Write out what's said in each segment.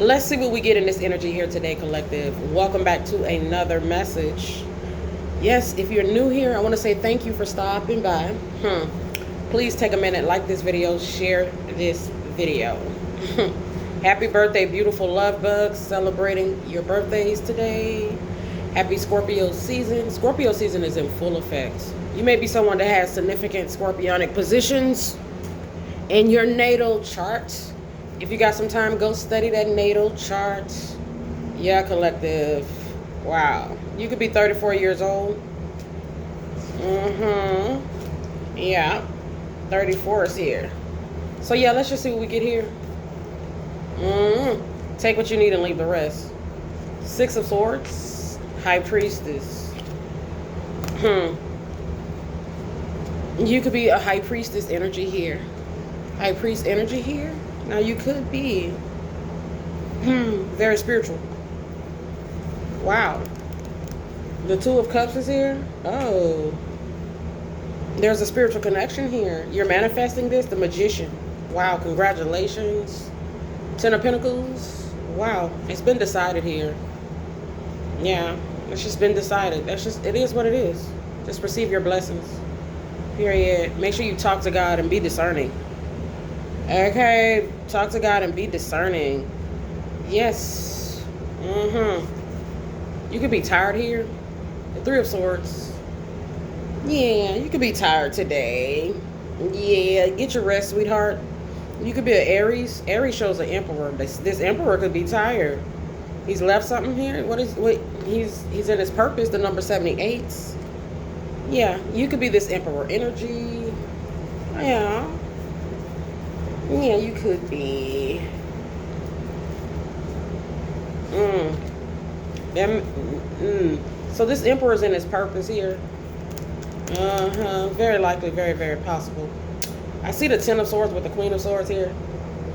Let's see what we get in this energy here today, collective. Welcome back to another message. Yes, if you're new here, I want to say thank you for stopping by. Please take a minute, like this video, share this video. Happy birthday, beautiful love bugs, celebrating your birthdays today. Happy Scorpio season. Scorpio season is in full effect. You may be someone that has significant scorpionic positions in your natal chart. If you got some time, go study that natal chart. Yeah, collective. Wow. You could be 34 years old. Yeah. 34 is here. So yeah, let's just see what we get here. Take what you need and leave the rest. Six of Swords. High Priestess. You could be a High Priestess energy here. High Priest energy here. Now you could be very spiritual. Wow. The Two of Cups is here. Oh. There's a spiritual connection here. You're manifesting this. The Magician. Wow. Congratulations. Ten of Pentacles. Wow. It's been decided here. Yeah. It's just been decided. It is what it is. Just receive your blessings. Period. Make sure you talk to God and be discerning. Okay, talk to God and be discerning. Yes. You could be tired here. The Three of Swords. Yeah, you could be tired today. Yeah, get your rest, sweetheart. You could be an Aries. Aries shows an Emperor. This Emperor could be tired. He's left something here. He's in his purpose, the number 78. Yeah, you could be this Emperor energy. Yeah. Yeah, you could be. So this Emperor's in his purpose here. Very likely, very, very possible. I see the Ten of Swords with the Queen of Swords here.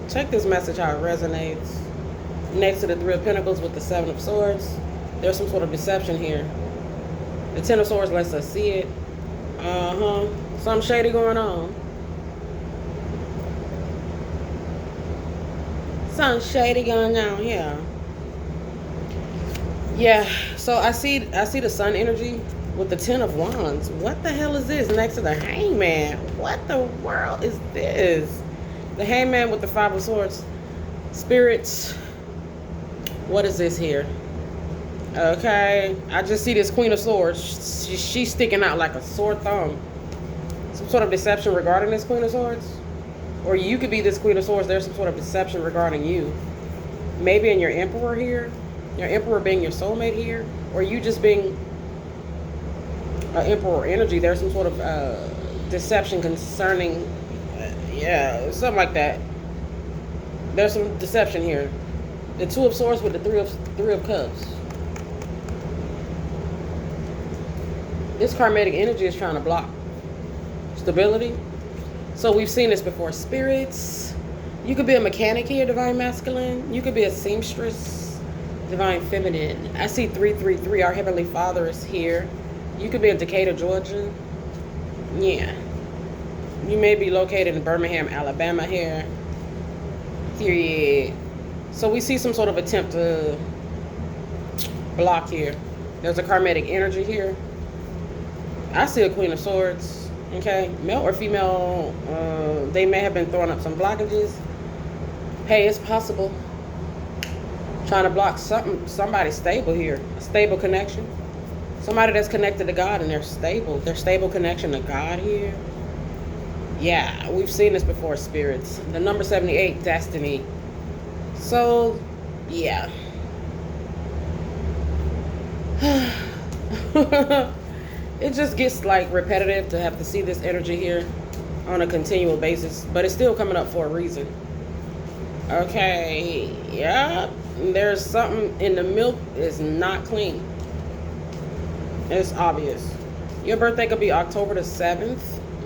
Check this message how it resonates. Next to the Three of Pentacles with the Seven of Swords. There's some sort of deception here. The Ten of Swords lets us see it. Something shady going on. Something shady going on here. Yeah, so I see the Sun energy with the Ten of Wands. What the hell is this next to the Hangman? What the world is this? The Hangman with the Five of Swords. Spirits, what is this here? Okay, I just see this Queen of Swords. She's sticking out like a sore thumb. Some sort of deception regarding this Queen of Swords? Or you could be this Queen of Swords. There's some sort of deception regarding you. Maybe in your Emperor here. Your Emperor being your soulmate here. Or you just being an Emperor energy. There's some sort of deception concerning... yeah, something like that. There's some deception here. The Two of Swords with the Three of Cups. This karmic energy is trying to block stability. So we've seen this before. Spirits. You could be a mechanic here, divine masculine. You could be a seamstress, divine feminine. I see 333. Our Heavenly Father is here. You could be in Decatur, Georgia. Yeah. You may be located in Birmingham, Alabama here. Period. So we see some sort of attempt to block here. There's a karmic energy here. I see a Queen of Swords. Okay, male or female, they may have been throwing up some blockages. Hey, it's possible. Trying to block somebody stable here. A stable connection. Somebody that's connected to God and they're stable. Their stable connection to God here. Yeah, we've seen this before, spirits. The number 78, destiny. So, yeah. It just gets like repetitive to have to see this energy here on a continual basis, but it's still coming up for a reason. Okay, yeah, there's something in the milk is not clean. It's obvious. Your birthday could be October the 7th.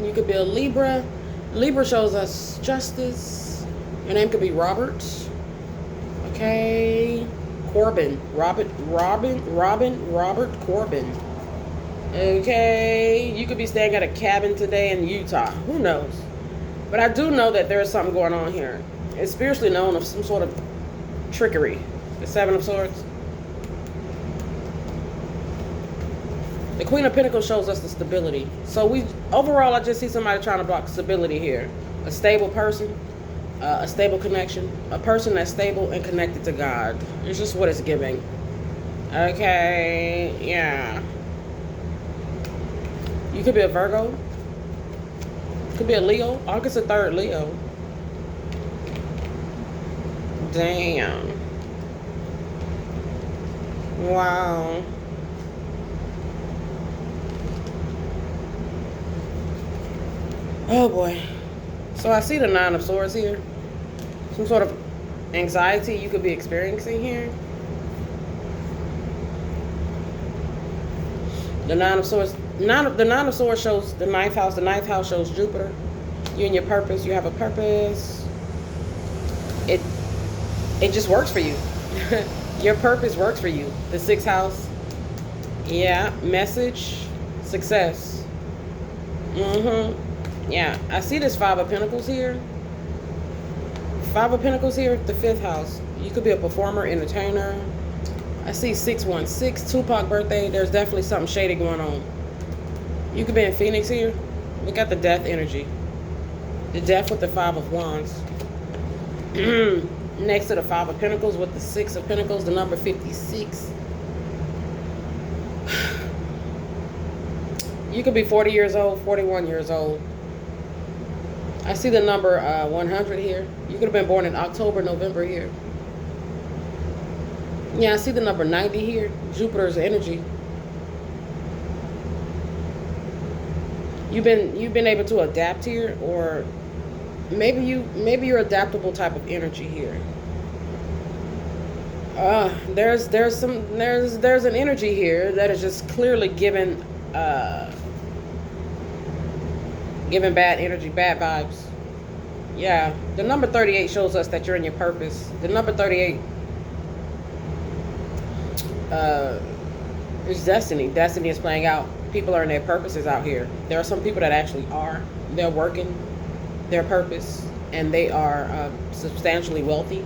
You could be a Libra. Libra shows us justice. Your name could be Robert. Okay, Corbin. Robert Corbin. Okay, you could be staying at a cabin today in Utah. Who knows? But I do know that there is something going on here. It's spiritually known of some sort of trickery. The Seven of Swords. The Queen of Pentacles shows us the stability. So overall, I just see somebody trying to block stability here. A stable person, a stable connection, a person that's stable and connected to God. It's just what it's giving. Okay, yeah. You could be a Virgo. Could be a Leo. August the 3rd, Leo. Damn. Wow. Oh boy. So I see the Nine of Swords here. Some sort of anxiety you could be experiencing here. The Nine of Swords. The Nine of Swords shows the ninth house. The ninth house shows Jupiter. You and your purpose. You have a purpose. It just works for you. Your purpose works for you. The sixth house. Yeah. Message. Success. Yeah. I see this Five of Pentacles here. Five of Pentacles here. The fifth house. You could be a performer, entertainer. I see 616. Tupac birthday. There's definitely something shady going on. You could be in Phoenix here. Look at the death energy. The death with the Five of Wands. Next to the Five of Pentacles with the Six of Pentacles, the number 56. You could be 40 years old, 41 years old. I see the number 100 here. You could have been born in October, November here. Yeah, I see the number 90 here. Jupiter's energy. You've been able to adapt here, or maybe you're adaptable type of energy here. There's an energy here that is just clearly giving bad energy, bad vibes. Yeah, the number 38 shows us that you're in your purpose. The number 38 is destiny. Destiny is playing out. People are in their purposes out here. There are some people that actually are. They're working their purpose, and they are substantially wealthy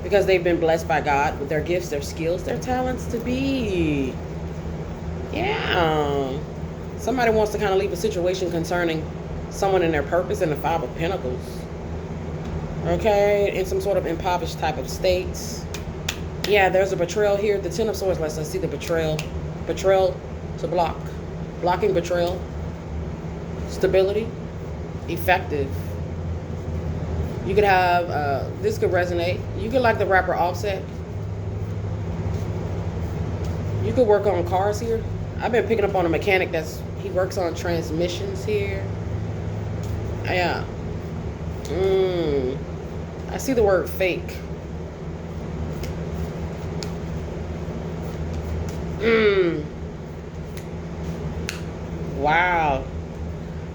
because they've been blessed by God with their gifts, their skills, their talents to be. Yeah. Somebody wants to kind of leave a situation concerning someone in their purpose in the Five of Pentacles. Okay, in some sort of impoverished type of states. Yeah, there's a betrayal here. The Ten of Swords lets us see the betrayal. Betrayal to block. Blocking betrayal. Stability. Effective. You could have, this could resonate. You could like the rapper Offset. You could work on cars here. I've been picking up on a mechanic he works on transmissions here. Yeah. I see the word fake. Wow.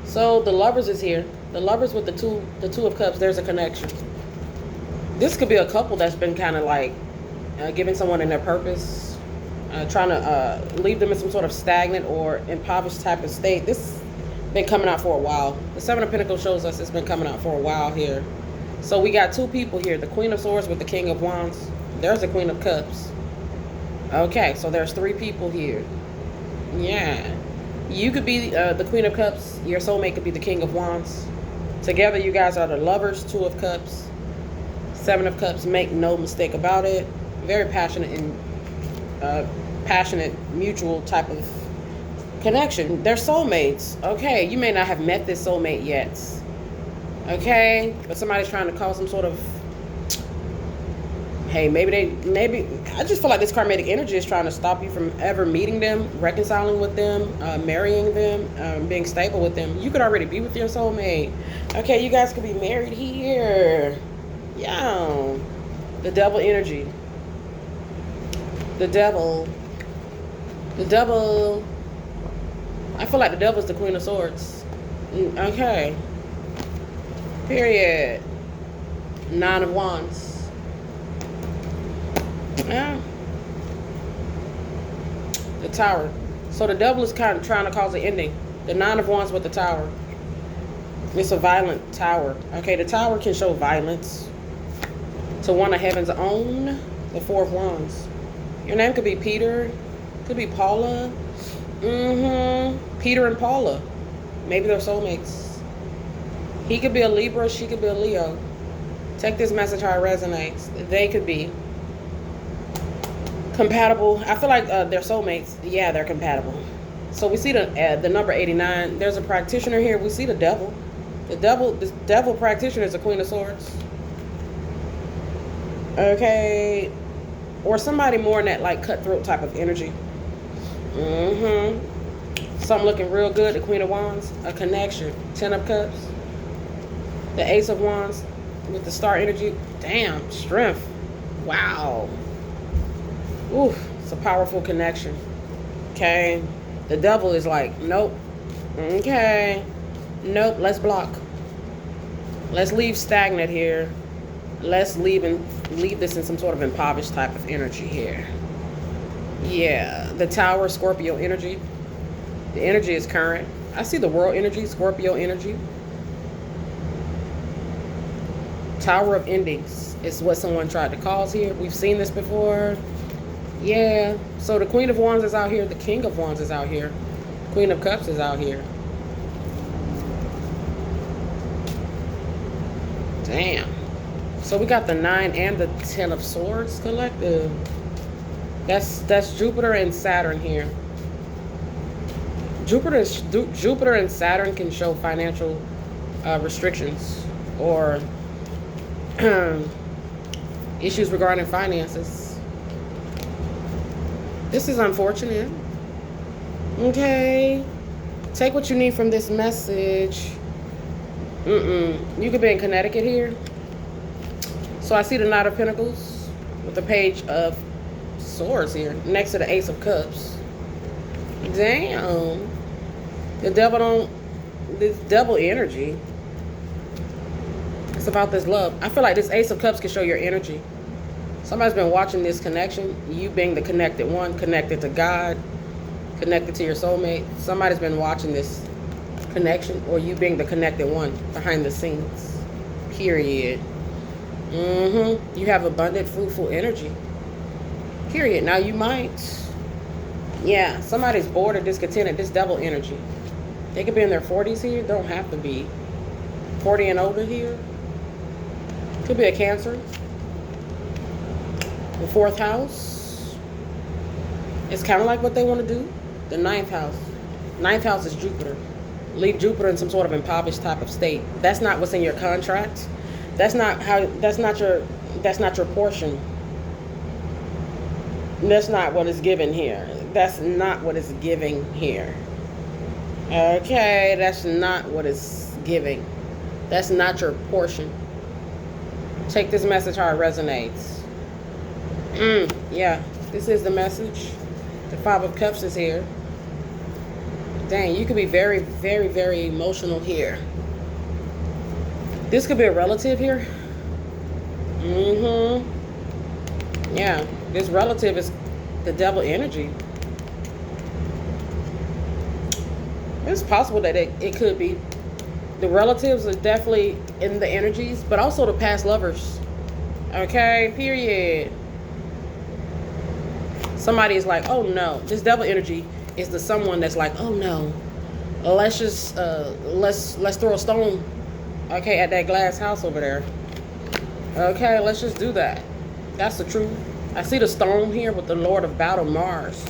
So the Lovers is here. The Lovers with the two of Cups. There's a connection. This could be a couple that's been kind of like giving someone in their purpose, trying to leave them in some sort of stagnant or impoverished type of state. This has been coming out for a while. The Seven of Pentacles shows us it's been coming out for a while here. So we got two people here. The Queen of Swords with the King of Wands. There's the Queen of Cups. Okay, so there's three people here. Yeah. You could be the Queen of Cups. Your soulmate could be the King of Wands. Together, you guys are the Lovers. Two of Cups. Seven of Cups. Make no mistake about it. Very passionate and passionate, mutual type of connection. They're soulmates. Okay, you may not have met this soulmate yet. Okay, but somebody's trying to cause some sort of, hey, maybe I just feel like this karmic energy is trying to stop you from ever meeting them, reconciling with them, marrying them, being stable with them. You could already be with your soulmate. Okay, you guys could be married here. Yeah. The Devil energy. The Devil. The Devil. I feel like the Devil's the Queen of Swords. Okay. Period. Nine of Wands. Yeah. The Tower. So the Devil is kind of trying to cause an ending. The Nine of Wands with the Tower. It's a violent tower. Okay, the Tower can show violence. to one of heaven's own, the Four of Wands. Your name could be Peter, could be Paula. Peter and Paula. Maybe they're soulmates. He could be a Libra, she could be a Leo. Take this message how it resonates. They could be compatible. I feel like they're soulmates. Yeah, they're compatible. So we see the number 89. There's a practitioner here. We see the devil. This devil practitioner is a Queen of Swords. Okay. Or somebody more in that like cutthroat type of energy. Something looking real good. The Queen of Wands. A connection. 10 of Cups. The Ace of Wands with the star energy. Damn. Strength. Wow. Oof. It's a powerful connection. Okay. The devil is like, nope. Okay. Nope. Let's block. Let's leave stagnant here. Let's leave this in some sort of impoverished type of energy here. Yeah. The Tower, Scorpio energy. The energy is current. I see the world energy, Scorpio energy. Tower of Endings is what someone tried to cause here. We've seen this before. Yeah. So the Queen of Wands is out here. The King of Wands is out here. Queen of Cups is out here. Damn. So we got the 9 and the 10 of Swords collective. That's Jupiter and Saturn here. Jupiter and Saturn can show financial restrictions or issues regarding finances. This is unfortunate. Okay. Take what you need from this message. You could be in Connecticut here. So I see the Knight of Pentacles with the Page of Swords here next to the Ace of Cups. Damn. The devil this devil energy. It's about this love. I feel like this Ace of Cups can show your energy. Somebody's been watching this connection. You being the connected one, connected to God, connected to your soulmate. Somebody's been watching this connection, or you being the connected one behind the scenes. Period. You have abundant, fruitful energy. Period. Now you might, yeah, somebody's bored or discontented. This devil energy. They could be in their 40s here. Don't have to be 40 and older here. Could be a Cancer. The 4th house. It's kind of like what they want to do. The 9th house. 9th house is Jupiter. Leave Jupiter in some sort of impoverished type of state. That's not what's in your contract. That's not your portion. That's not what is given here. That's not what is giving here. Okay, that's not what is giving. That's not your portion. Take this message how it resonates. Yeah, this is the message. The 5 of Cups is here. Dang, you could be very, very, very emotional here. This could be a relative here. Yeah, this relative is the devil energy. It's possible that it could be. The relatives are definitely in the energies, but also the past lovers. Okay, period. Somebody is like, oh no. This devil energy is the someone that's like, oh no. Let's just let's throw a stone, okay, at that glass house over there. Okay, let's just do that. That's the truth. I see the stone here with the Lord of Battle, Mars.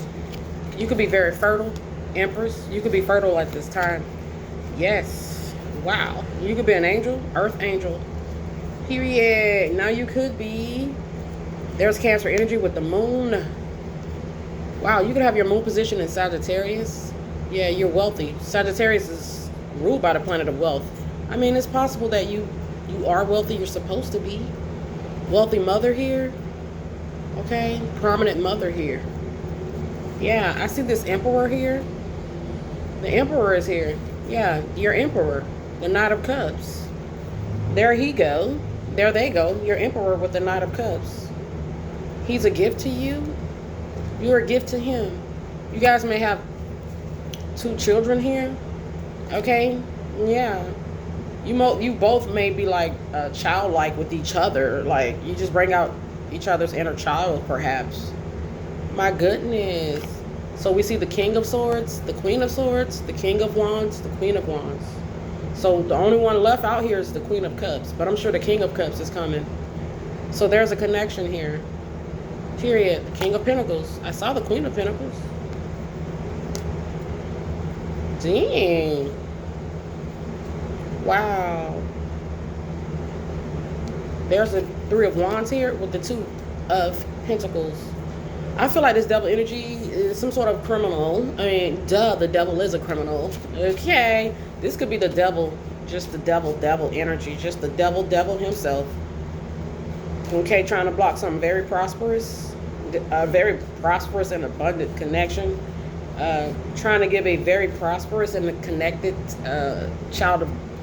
You could be very fertile, Empress. You could be fertile at this time. Yes. Wow. You could be an angel, earth angel. Period. Now you could be. There's Cancer energy with the moon. Wow, you could have your moon position in Sagittarius. Yeah, you're wealthy. Sagittarius is ruled by the planet of wealth. I mean, it's possible that you are wealthy. You're supposed to be. Wealthy mother here. Okay, prominent mother here. Yeah, I see this Emperor here. The Emperor is here. Yeah, your Emperor. The Knight of Cups. There he go. There they go. Your Emperor with the Knight of Cups. He's a gift to you. You're a gift to him. You guys may have 2 children here. Okay? Yeah. You both may be like childlike with each other. Like you just bring out each other's inner child, perhaps. My goodness. So we see the King of Swords, the Queen of Swords, the King of Wands, the Queen of Wands. So the only one left out here is the Queen of Cups, but I'm sure the King of Cups is coming. So there's a connection here. Period. The King of Pentacles. I saw the Queen of Pentacles. Dang. Wow. There's a Three of Wands here with the Two of Pentacles. I feel like this devil energy is some sort of criminal. I mean, duh, the devil is a criminal. Okay. This could be the devil, just the devil energy, just the devil himself. Okay, trying to block something very prosperous, a very prosperous and abundant connection. Trying to give a very prosperous and connected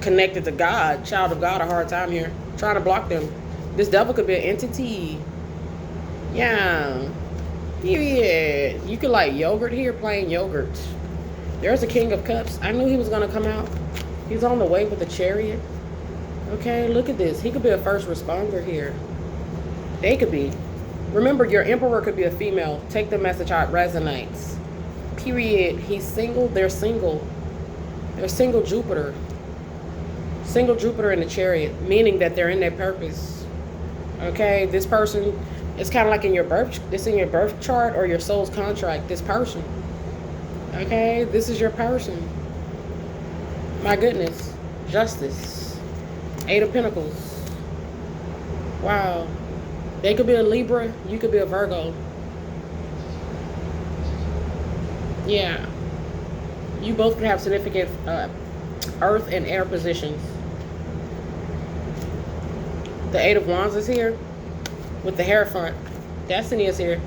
connected to God, child of God, a hard time here. Trying to block them. This devil could be an entity. Yeah. Period. You could like yogurt here, plain yogurt. There's a King of Cups. I knew he was going to come out. He's on the way with the Chariot. Okay, look at this. He could be a first responder here. They could be. Remember, your Emperor could be a female. Take the message how it resonates. Period. He's single. They're single. They're single Jupiter. Single Jupiter in the Chariot, meaning that they're in their purpose. Okay, this person is kind of like in your birth chart or your soul's contract. This person. Okay, this is your person. My goodness. Justice. Eight of Pentacles. Wow. They could be a Libra. You could be a Virgo. Yeah. You both could have significant earth and air positions. The Eight of Wands is here with the Hierophant. Destiny is here.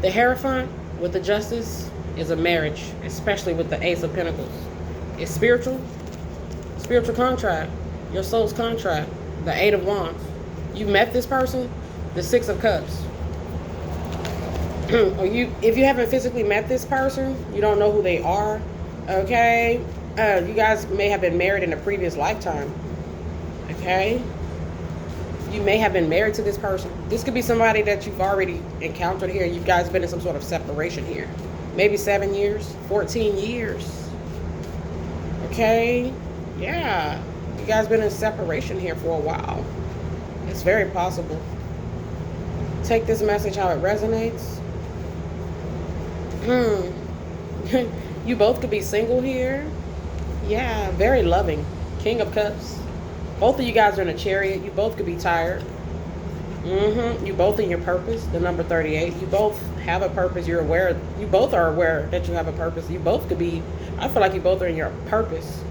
The Hierophant with the Justice is a marriage, especially with the Ace of Pentacles. It's spiritual contract, your soul's contract. The Eight of Wands. You met this person, the Six of Cups. Or if you haven't physically met this person, you don't know who they are. Okay, you guys may have been married in a previous lifetime. Okay, you may have been married to this person. This could be somebody that you've already encountered here. You guys been in some sort of separation here. Maybe 7 years, 14 years. Okay, yeah, you guys been in separation here for a while. It's very possible. Take this message how it resonates. You both could be single here. Yeah, very loving. King of Cups. Both of you guys are in a Chariot. You both could be tired. You both in your purpose. The number 38. You both have a purpose. You're aware. You both are aware that you have a purpose. You both could be. I feel like you both are in your purpose.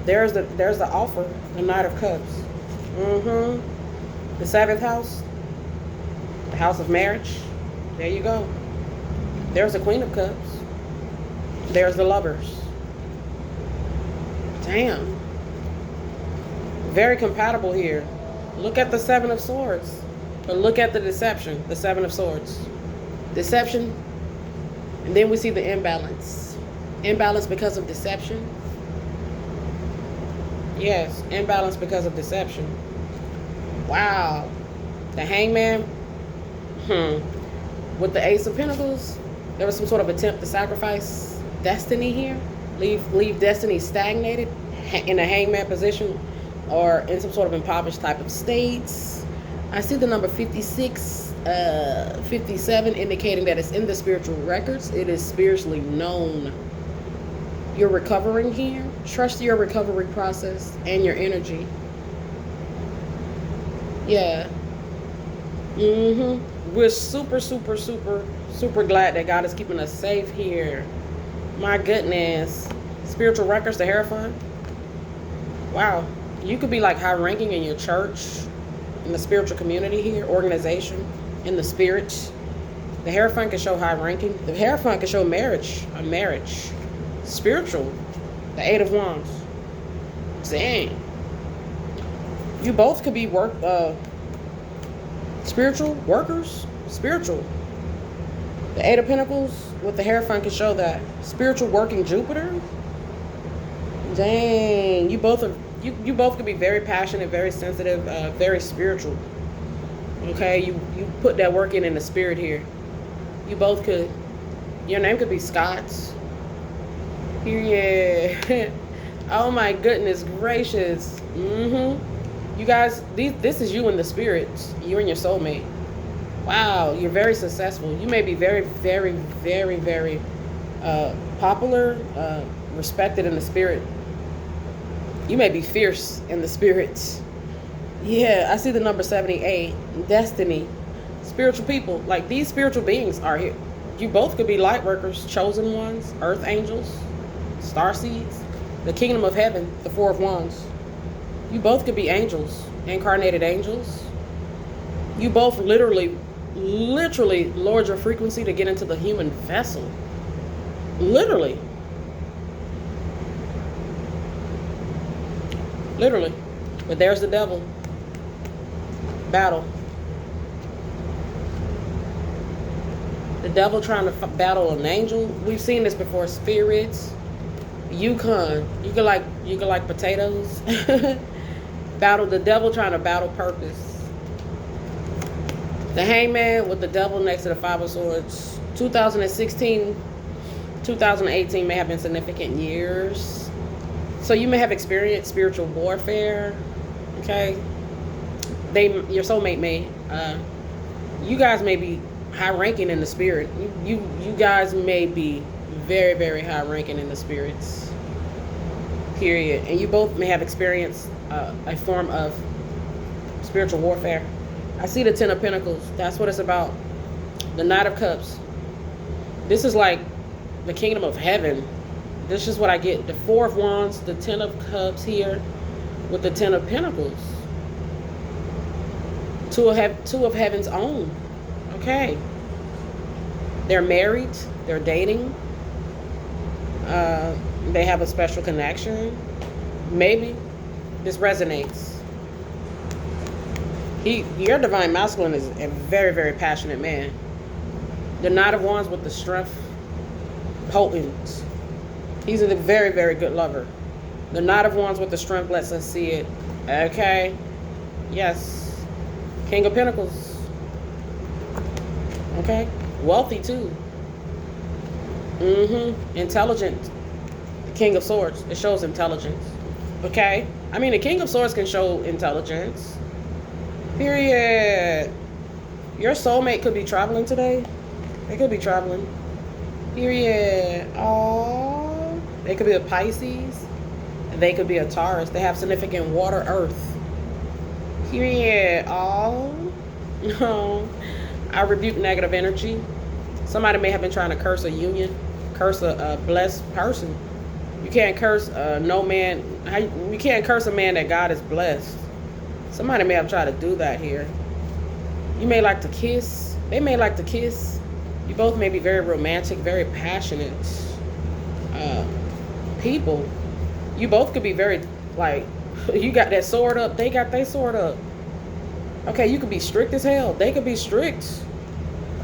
There's the offer. The Knight of Cups. The 7th house. The house of marriage. There you go. There's the Queen of Cups. There's the Lovers. Damn. Very compatible here. Look at the Seven of Swords. But look at the deception. The Seven of Swords. Deception. And then we see the imbalance. Imbalance because of deception. Yes, imbalance because of deception. Wow. The Hangman. With the Ace of Pentacles, there was some sort of attempt to sacrifice destiny here. Leave destiny stagnated in a hangman position or in some sort of impoverished type of states. I see the number 56, 57 indicating that it's in the spiritual records. It is spiritually known. You're recovering here. Trust your recovery process and your energy. Yeah. We're super glad that God is keeping us safe here. My goodness. Spiritual records, the Hierophant. Wow. You could be like high ranking in your church, in the spiritual community here, organization, in the spirit. The Hierophant can show high ranking. The Hierophant can show marriage, a marriage. Spiritual. The Eight of Wands. Dang. You both could be spiritual workers. Spiritual. The Eight of Pentacles with the Hierophant can show that. Spiritual working Jupiter. Dang. You both are You both could be very passionate, very sensitive, very spiritual. Okay, you put that work in the spirit here. You both could. Your name could be Scott's. Yeah. Oh my goodness gracious. You guys, this is you in the spirit. You and your soulmate. Wow, you're very successful. You may be very, very, very, very popular, respected in the spirit. You may be fierce in the spirit. Yeah, I see the number 78, destiny, spiritual people. Like these spiritual beings are here. You both could be light workers, chosen ones, earth angels, star seeds, the kingdom of heaven, the four of wands. You both could be angels, incarnated angels. You both literally lowered your frequency to get into the human vessel. Literally. Literally. But there's the devil. Battle. The devil trying to battle an angel. We've seen this before. Spirits. Yukon. You could like potatoes. Battle the devil trying to battle purpose. The hangman with the devil next to the five of swords. 2016, 2018 may have been significant years. So you may have experienced spiritual warfare. Okay. Your soulmate may. You guys may be high ranking in the spirit. You guys may be very, very high ranking in the spirits. Period. And you both may have experienced a form of spiritual warfare. I see the Ten of Pentacles. That's what it's about. The Knight of Cups. This is like the kingdom of heaven. This is what I get. The Four of Wands, the Ten of Cups here with the Ten of Pentacles. Two of heaven's own. Okay. They're married. They're dating. They have a special connection. Maybe. This resonates. Your divine masculine is a very, very passionate man. The Knight of Wands with the strength. Potent. He's a very, very good lover. The Knight of Wands with the strength lets us see it. Okay. Yes. King of Pentacles. Okay. Wealthy too. Intelligent. The King of Swords. It shows intelligence. Okay. I mean, the King of Swords can show intelligence. Period. Your soulmate could be traveling today. They could be traveling. Period. Oh, they could be a Pisces. They could be a Taurus. They have significant water, earth. Period. Oh, no. I rebuke negative energy. Somebody may have been trying to curse a union, curse a blessed person. You can't curse no man. You can't curse a man that God has blessed. Somebody may have tried to do that here. You may like to kiss. They may like to kiss. You both may be very romantic, very passionate people. You both could be very, like, you got that sword up. They got their sword up. Okay, you could be strict as hell. They could be strict.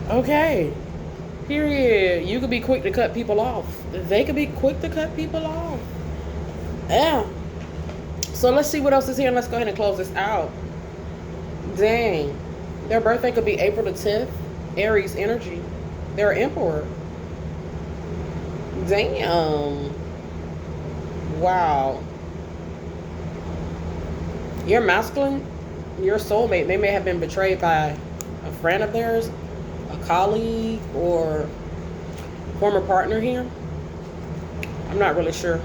Okay. Period. You could be quick to cut people off. They could be quick to cut people off. Yeah. So let's see what else is here, and let's go ahead and close this out. Dang. Their birthday could be April the 10th. Aries energy. They're emperor. Damn. Wow. Your masculine, your soulmate, they may have been betrayed by a friend of theirs, a colleague, or former partner here. I'm not really sure.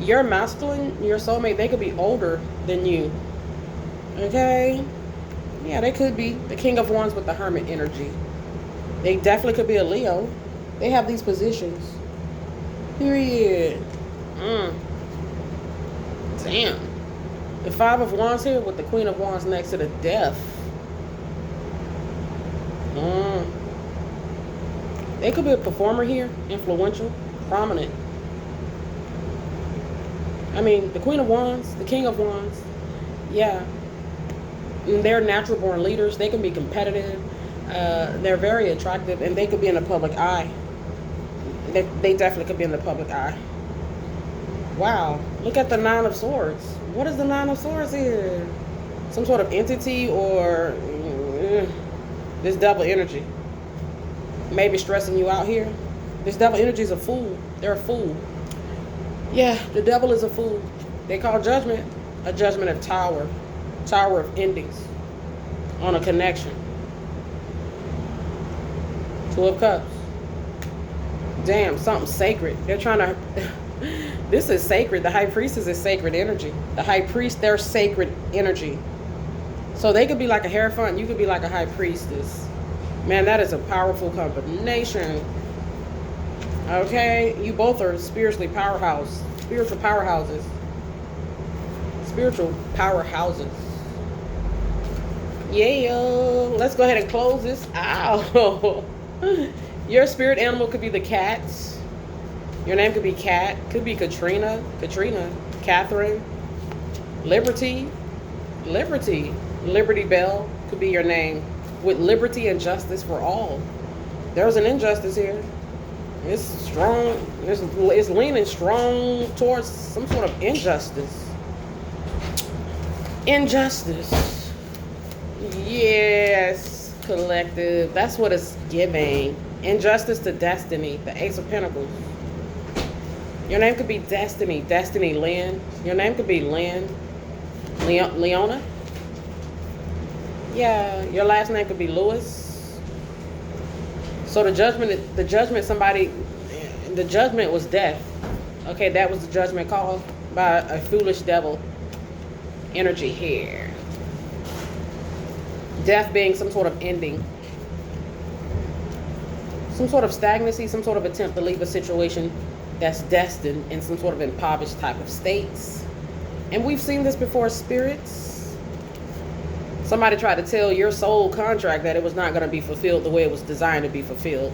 Your masculine, your soulmate, they could be older than you. Okay? Yeah, they could be. The King of Wands with the Hermit energy. They definitely could be a Leo. They have these positions. Period. Damn. The Five of Wands here with the Queen of Wands next to the Death. They could be a performer here. Influential. Prominent. I mean, the Queen of Wands, the King of Wands. Yeah. And they're natural born leaders. They can be competitive. They're very attractive, and they could be in the public eye. They definitely could be in the public eye. Wow. Look at the Nine of Swords. What is the Nine of Swords here? Some sort of entity or this devil energy. Maybe stressing you out here. This devil energy is a fool. They're a fool. Yeah, the devil is a fool. They call judgment a judgment of tower. Tower of endings. On a connection. Two of Cups. Damn, something sacred. They're trying to... This is sacred. The High Priestess is sacred energy. The High Priest, they're sacred energy. So they could be like a Hierophant. You could be like a High Priestess. Man, that is a powerful combination. Okay? You both are spiritually powerhouse. Spiritual powerhouses. Spiritual powerhouses. Yeah. Let's go ahead and close this out. Your spirit animal could be the cat. Your name could be Cat. Could be Katrina. Catherine. Liberty. Liberty Bell could be your name. With liberty and justice for all. There's an injustice here. It's strong. It's leaning strong towards some sort of injustice. Injustice. Yes, collective. That's what it's giving. Injustice to destiny. The Ace of Pentacles. Your name could be Destiny. Destiny Lynn. Your name could be Lynn. Leona. Yeah, your last name could be Lewis. So the judgment was death. Okay, that was the judgment called by a foolish devil energy here. Death being some sort of ending. Some sort of stagnancy, some sort of attempt to leave a situation that's destined in some sort of impoverished type of states. And we've seen this before, spirits. Somebody tried to tell your soul contract that it was not going to be fulfilled the way it was designed to be fulfilled.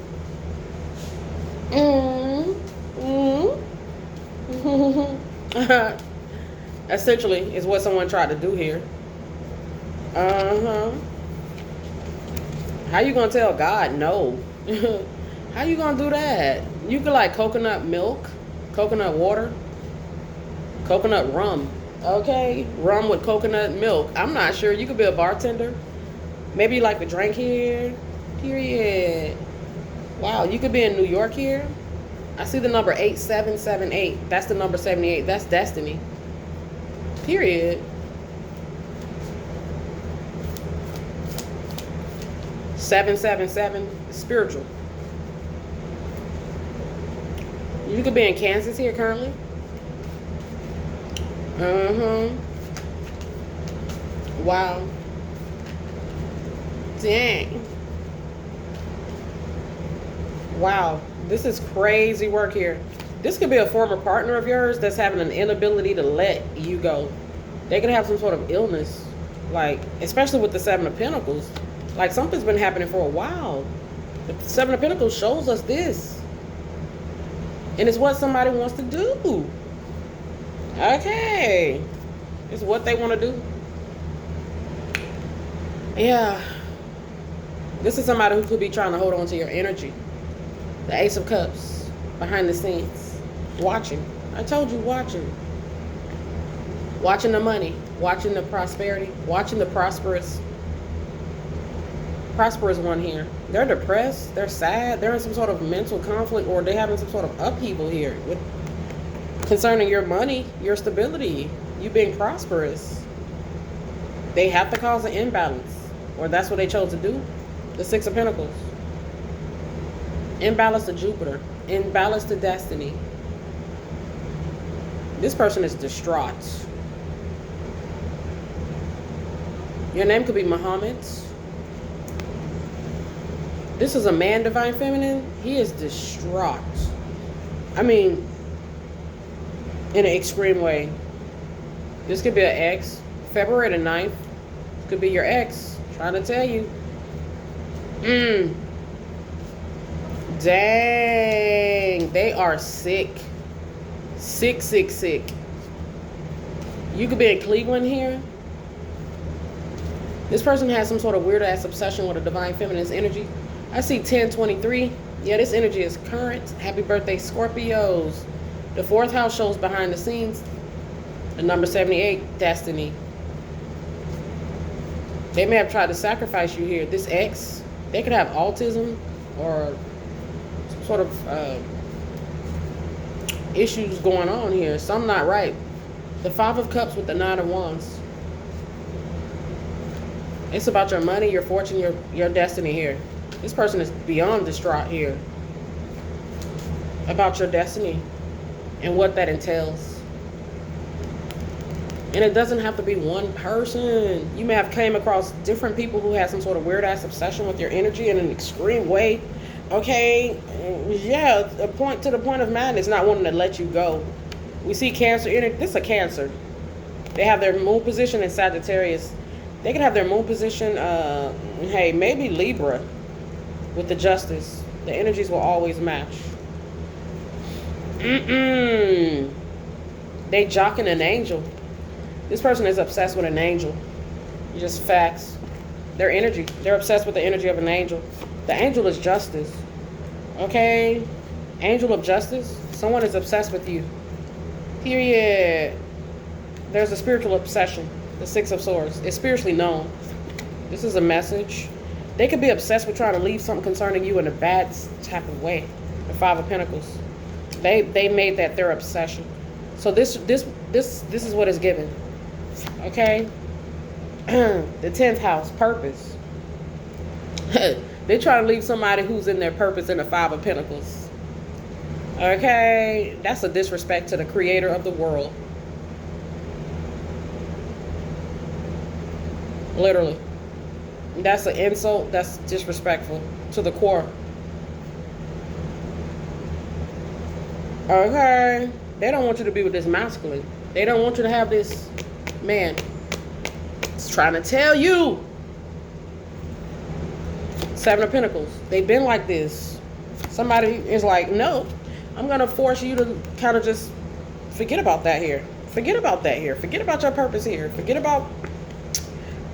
Essentially, is what someone tried to do here. How you going to tell God no? How you going to do that? You could like coconut milk, coconut water, coconut rum. Okay, rum with coconut milk. I'm not sure. You could be a bartender. Maybe you like to drink here. Period. Wow, you could be in New York here. I see the number 8778. That's the number 78. That's destiny. Period. Seven, 7, spiritual. You could be in Kansas here currently. Wow. Dang. Wow. This is crazy work here. This could be a former partner of yours that's having an inability to let you go. They could have some sort of illness. Like, especially with the Seven of Pentacles. Like, something's been happening for a while. The Seven of Pentacles shows us this. And it's what somebody wants to do. Okay. It's what they want to do. Yeah. This is somebody who could be trying to hold on to your energy. The Ace of Cups. Behind the scenes. Watching. I told you, watching. Watching the money. Watching the prosperity. Watching the prosperous one here. They're depressed. They're sad. They're in some sort of mental conflict, or they're having some sort of upheaval here with concerning your money, your stability, you being prosperous. They have to cause an imbalance, or that's what they chose to do. The Six of Pentacles. Imbalance to Jupiter. Imbalance to destiny. This person is distraught. Your name could be Muhammad. This is a man, divine feminine. He is distraught. I mean, in an extreme way. This could be an ex. February the 9th. Could be your ex. Trying to tell you. Dang. They are sick. Sick. You could be in Cleveland here. This person has some sort of weird ass obsession with a divine feminine's energy. I see 1023. Yeah, this energy is current. Happy birthday, Scorpios. The 4th house shows behind the scenes. The number 78, destiny. They may have tried to sacrifice you here. This ex, they could have autism or some sort of issues going on here. Some not right. The 5 of Cups with the 9 of Wands. It's about your money, your fortune, your destiny here. This person is beyond distraught here about your destiny and what that entails. And it doesn't have to be one person. You may have came across different people who had some sort of weird ass obsession with your energy in an extreme way. Okay, yeah, to the point of madness, not wanting to let you go. We see Cancer energy. This is a Cancer. They have their moon position in Sagittarius. They could have their moon position, hey, maybe Libra with the Justice. The energies will always match. They jocking an angel. This person is obsessed with an angel. Just facts. Their energy. They're obsessed with the energy of an angel. The angel is justice. Okay? Angel of justice. Someone is obsessed with you. Period. There's a spiritual obsession. The 6 of Swords. It's spiritually known. This is a message. They could be obsessed with trying to leave something concerning you in a bad type of way. The 5 of Pentacles. They made that their obsession. So this is what is given. Okay? The 10th house, purpose. They try to leave somebody who's in their purpose in the 5 of Pentacles. Okay? That's a disrespect to the creator of the world. Literally. That's an insult. That's disrespectful to the core. Okay? They don't want you to be with this masculine. They don't want you to have this man. It's trying to tell you. 7 of Pentacles. They've been like this. Somebody is like, no, I'm going to force you to kind of just forget about that here. Forget about that here. Forget about your purpose here. Forget about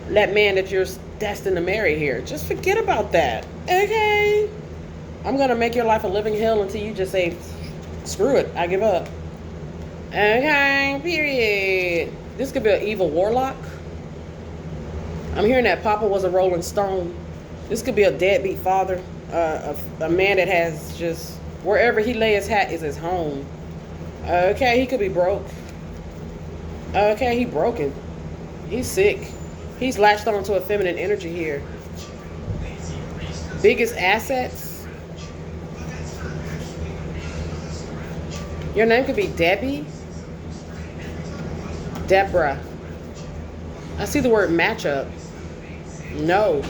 that man that you're destined to marry here. Just forget about that. Okay? I'm going to make your life a living hell until you just say, screw it. I give up. Okay? Period. This could be an evil warlock. I'm hearing that Papa was a Rolling Stone. This could be a deadbeat father. A man that has just, wherever he lay his hat is his home. Okay? He could be broke. Okay? He broken. He's sick. He's latched onto a feminine energy here. Biggest assets. Your name could be Debbie. Deborah. I see the word matchup. No.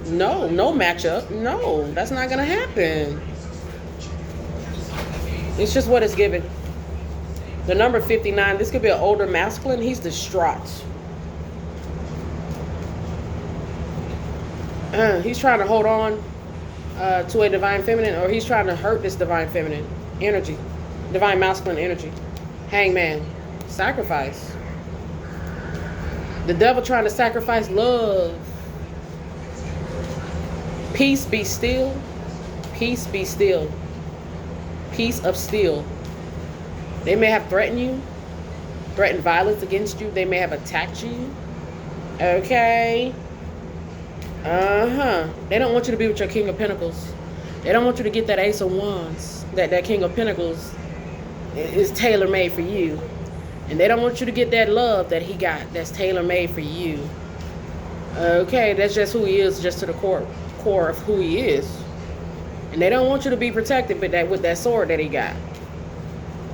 No matchup. No, that's not going to happen. It's just what it's given. The number 59, this could be an older masculine. He's distraught. He's trying to hold on to a divine feminine, or he's trying to hurt this divine feminine energy. Divine masculine energy. Hangman. Sacrifice. The devil trying to sacrifice love. Peace be still. Peace be still. Peace of steel. They may have threatened you. Threatened violence against you. They may have attacked you. Okay. They don't want you to be with your King of Pentacles. They don't want you to get that Ace of Wands. That King of Pentacles is tailor-made for you. And they don't want you to get that love that he got that's tailor-made for you. Okay, that's just who he is, just to the core of who he is. And they don't want you to be protected with that sword that he got.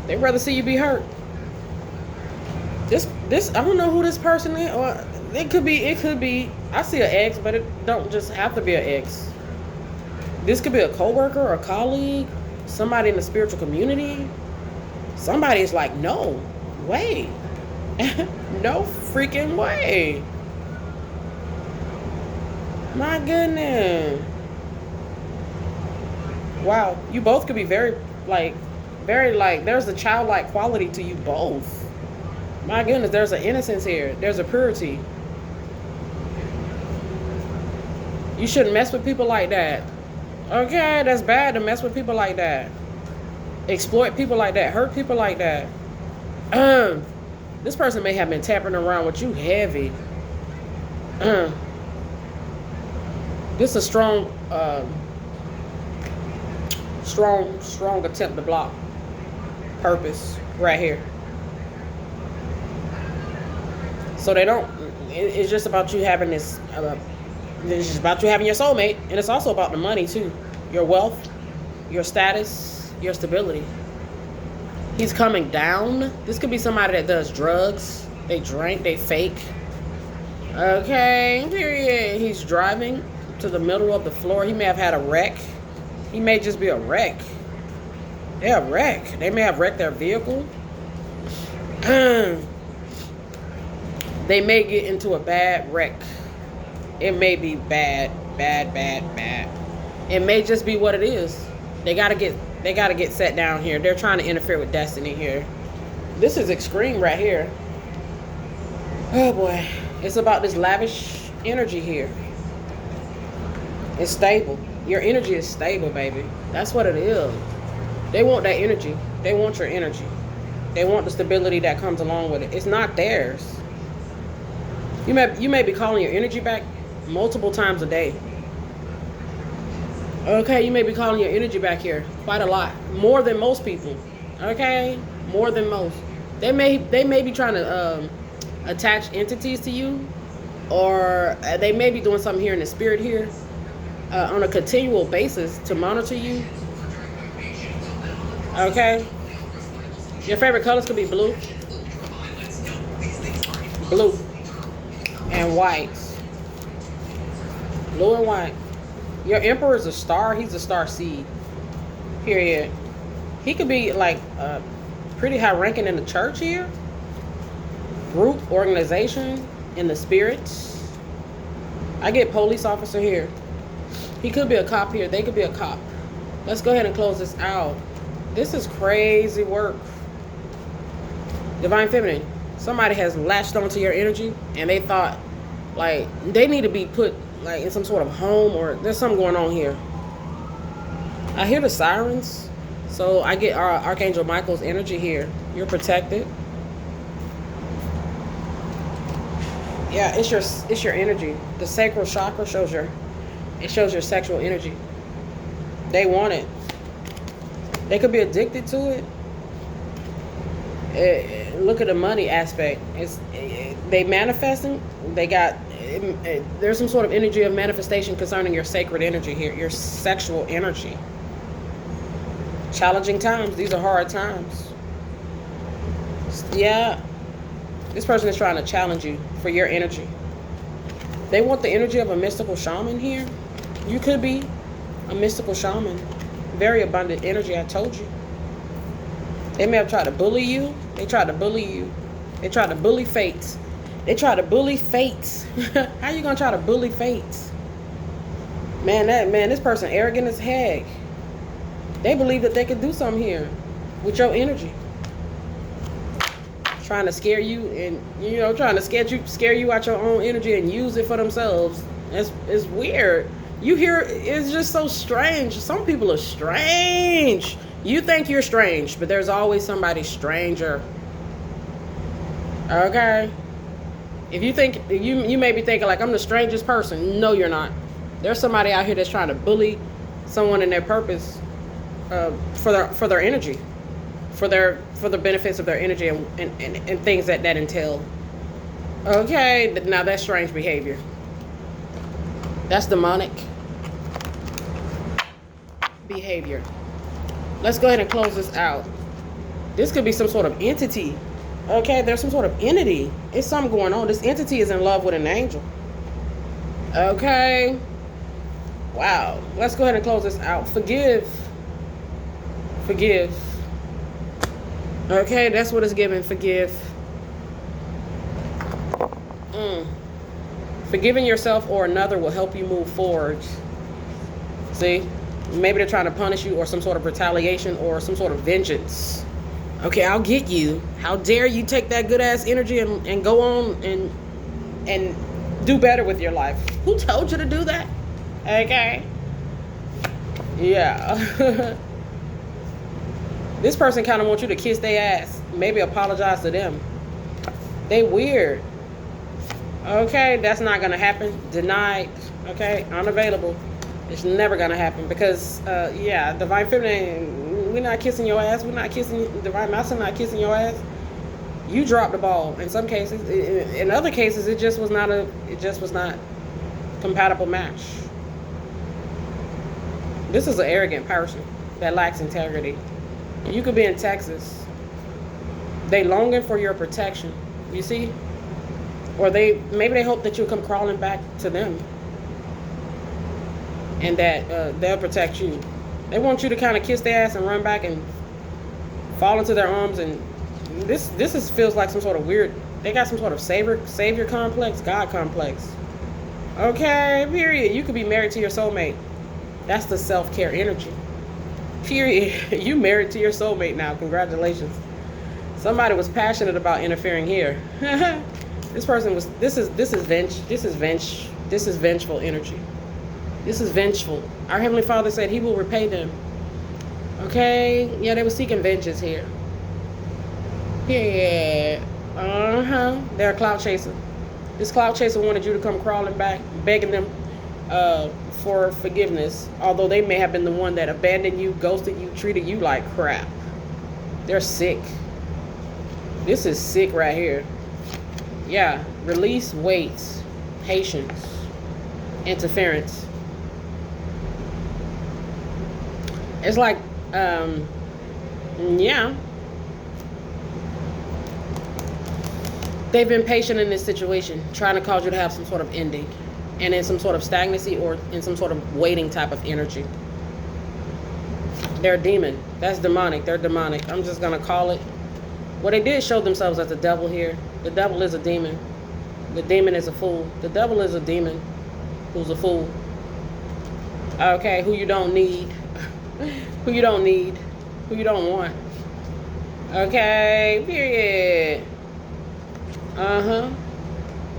They'd rather see you be hurt. This I don't know who this person is, or it could be, I see an ex, but it don't just have to be an ex. This could be a coworker or a colleague, somebody in the spiritual community. Somebody's like, no way. No freaking way. My goodness. Wow, you both could be very, there's a childlike quality to you both. My goodness, there's an innocence here. There's a purity. You shouldn't mess with people like that. Okay, that's bad to mess with people like that. Exploit people like that. Hurt people like that. This person may have been tapping around with you heavy. This is a strong attempt to block purpose right here. So they don't. It's just about you having this. It's just about you having your soulmate, and it's also about the money too, your wealth, your status, your stability. He's coming down. This could be somebody that does drugs. They drink. They fake. Okay, period. He's driving to the middle of the floor. He may have had a wreck. He may just be a wreck. They're a wreck. They may have wrecked their vehicle. They may get into a bad wreck. It may be bad. It may just be what it is. They gotta get set down here. They're trying to interfere with destiny here. This is extreme right here. Oh boy. It's about this lavish energy here. It's stable. Your energy is stable, baby. That's what it is. They want that energy. They want your energy. They want the stability that comes along with it. It's not theirs. You may be calling your energy back multiple times a day. Okay, you may be calling your energy back here quite a lot. More than most people. Okay? More than most. They may be trying to attach entities to you, or they may be doing something here in the spirit here on a continual basis to monitor you. Okay? Your favorite colors could be blue. Blue. And white. Blue and white. Your emperor is a star. He's a star seed. Period. He could be like pretty high ranking in the church here. Group, organization, in the spirits. I get police officer here. He could be a cop here. They could be a cop. Let's go ahead and close this out. This is crazy work. Divine Feminine. Somebody has latched onto your energy and they thought like they need to be put like in some sort of home, or there's something going on here. I hear the sirens. So I get our Archangel Michael's energy here. You're protected. Yeah, it's your energy. The sacral chakra shows your sexual energy. They want it. They could be addicted to it. Look at the money aspect. They manifesting. They got. There's some sort of energy of manifestation concerning your sacred energy here, your sexual energy. Challenging times. These are hard times. Yeah. This person is trying to challenge you for your energy. They want the energy of a mystical shaman here. You could be a mystical shaman. Very abundant energy, I told you. They may have tried to bully you. They tried to bully you. They tried to bully fate. They tried to bully fate. How you gonna try to bully fate? Man, this person arrogant as heck. They believe that they could do something here with your energy. Trying to scare you and trying to scare you out your own energy and use it for themselves. It's weird. You hear it's just so strange. Some people are strange. You think you're strange, but there's always somebody stranger. Okay? If you think you may be thinking like I'm the strangest person. No, you're not. There's somebody out here that's trying to bully someone in their purpose for their energy. For the benefits of their energy and things that entail. Okay, now that's strange behavior. That's demonic behavior. Let's go ahead and close this out. This could be some sort of entity. Okay, there's some sort of entity. It's something going on. This entity is in love with an angel. Okay. Wow. Let's go ahead and close this out. Forgive. Okay, that's what it's giving. Forgive. Forgiving yourself or another will help you move forward. See? Maybe they're trying to punish you or some sort of retaliation or some sort of vengeance. Okay, I'll get you. How dare you take that good ass energy and go on and do better with your life? Who told you to do that? Okay. Yeah. This person kind of wants you to kiss their ass. Maybe apologize to them They weird. Okay, that's not gonna happen. Denied. Okay, unavailable. It's never gonna happen because, yeah, divine feminine. We're not kissing your ass. We're not kissing divine masculine. Not kissing your ass. You dropped the ball. In some cases, in other cases, it just was not a. It just was not compatible match. This is an arrogant person that lacks integrity. You could be in Texas. They longing for your protection. You see, or maybe they hope that you'll come crawling back to them, and that they'll protect you. They want you to kind of kiss their ass and run back and fall into their arms. And this feels like some sort of weird. They got some sort of savior complex, God complex. Okay, period. You could be married to your soulmate. That's the self-care energy. Period. You married to your soulmate now. Congratulations. Somebody was passionate about interfering here. This person was. This is vengeful energy. This is vengeful. Our Heavenly Father said He will repay them. Okay. Yeah, they were seeking vengeance here. Yeah. They're a cloud chaser. This cloud chaser wanted you to come crawling back, begging them for forgiveness, although they may have been the one that abandoned you, ghosted you, treated you like crap. They're sick. This is sick right here. Yeah, release, wait, patience, interference. It's like, yeah. They've been patient in this situation, trying to cause you to have some sort of ending, and in some sort of stagnancy or in some sort of waiting type of energy. They're a demon. That's demonic. They're demonic. I'm just going to call it. Well, they did show themselves as the devil here. The devil is a demon. The demon is a fool. The devil is a demon who's a fool. Okay, who you don't need. Who you don't need. Who you don't want. Okay, period.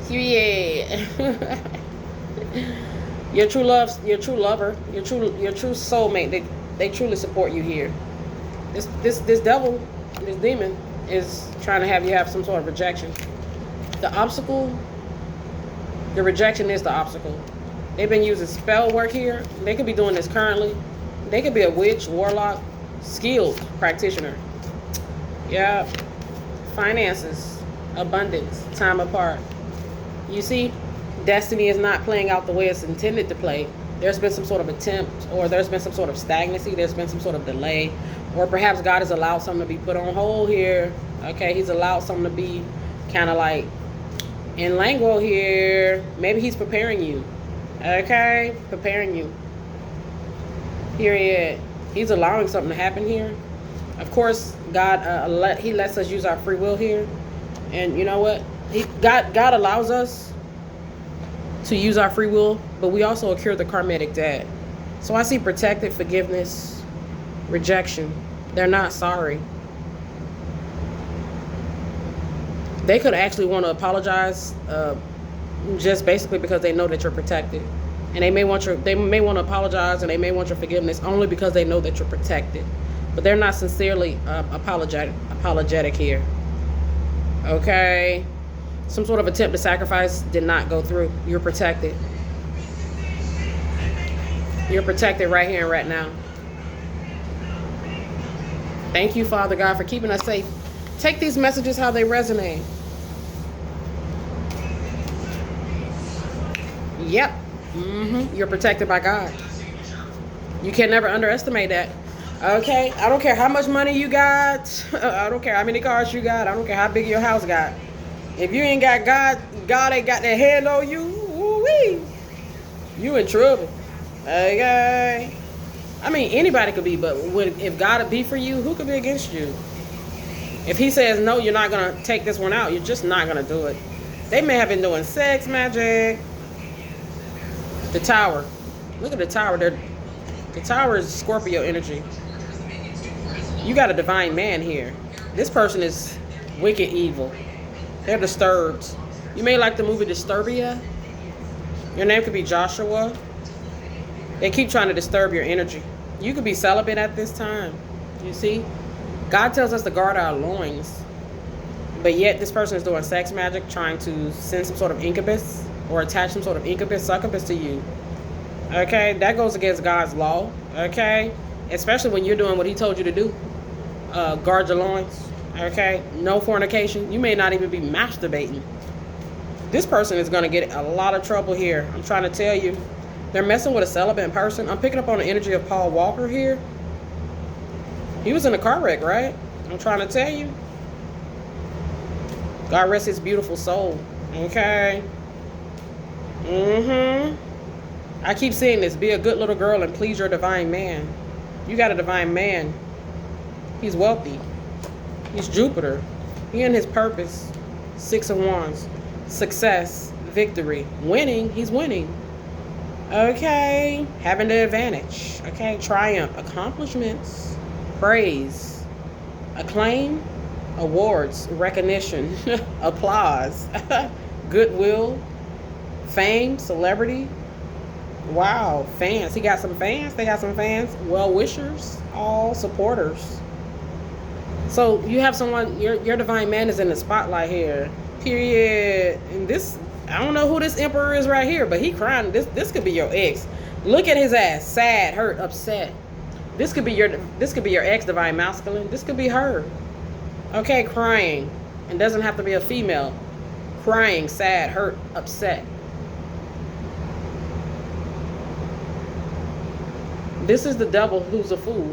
Period. Your true lover, your true soulmate, they truly support you here. This devil, this demon is trying to have you have some sort of rejection. The obstacle, the rejection is the obstacle. They've been using spell work here. They could be doing this currently. They could be a witch, warlock, skilled practitioner. Yeah. Finances, abundance, time apart. You see, destiny is not playing out the way it's intended to play. There's been some sort of attempt, or there's been some sort of stagnancy. There's been some sort of delay, or perhaps God has allowed something to be put on hold here. Okay, He's allowed something to be kind of like in languo here. Maybe He's preparing you. Okay, preparing you. Period. He's allowing something to happen here. Of course, God, He lets us use our free will here, and you know what? God allows us to use our free will, but we also incur the karmic debt. So I see protected, forgiveness, rejection. They're not sorry. They could actually want to apologize, just basically because they know that you're protected, and they may want to apologize, and they may want your forgiveness only because they know that you're protected, but they're not sincerely apologetic here. Okay. Some sort of attempt to sacrifice did not go through. You're protected. You're protected right here and right now. Thank you, Father God, for keeping us safe. Take these messages how they resonate. Yep. You're protected by God. You can never underestimate that. Okay? I don't care how much money you got. I don't care how many cars you got. I don't care how big your house got. If you ain't got God ain't got that hand on you, woo-wee, you in trouble. Okay? I mean, anybody could be, but if God would be for you, who could be against you? If He says, no, you're not going to take this one out, you're just not going to do it. They may have been doing sex magic. The Tower. Look at the Tower. The Tower is Scorpio energy. You got a divine man here. This person is wicked evil. They're disturbed. You may like the movie Disturbia. Your name could be Joshua. They keep trying to disturb your energy. You could be celibate at this time. You see? God tells us to guard our loins. But yet this person is doing sex magic, trying to send some sort of incubus or attach some sort of incubus, succubus to you. Okay, that goes against God's law. Okay, especially when you're doing what he told you to do. Guard your loins. Okay, no fornication. You may not even be masturbating. This person is going to get a lot of trouble here. I'm trying to tell you. They're messing with a celibate person. I'm picking up on the energy of Paul Walker here. He was in a car wreck, right? I'm trying to tell you. God rest his beautiful soul. Okay. I keep saying this. Be a good little girl and please your divine man. You got a divine man. He's wealthy. He's Jupiter. He in his purpose. 6 of Wands. Success. Victory. Winning. He's winning. Okay. Having the advantage. Okay. Triumph. Accomplishments. Praise. Acclaim. Awards. Recognition. Applause. Goodwill. Fame. Celebrity. Wow. Fans. He got some fans. They got some fans. Well-wishers. All supporters. So you have someone, your divine man is in the spotlight here. Period. And this, I don't know who this emperor is right here, but he crying. This could be your ex. Look at his ass. Sad, hurt, upset. This could be your ex, divine masculine. This could be her. Okay, crying. And doesn't have to be a female. Crying, sad, hurt, upset. This is the devil who's a fool.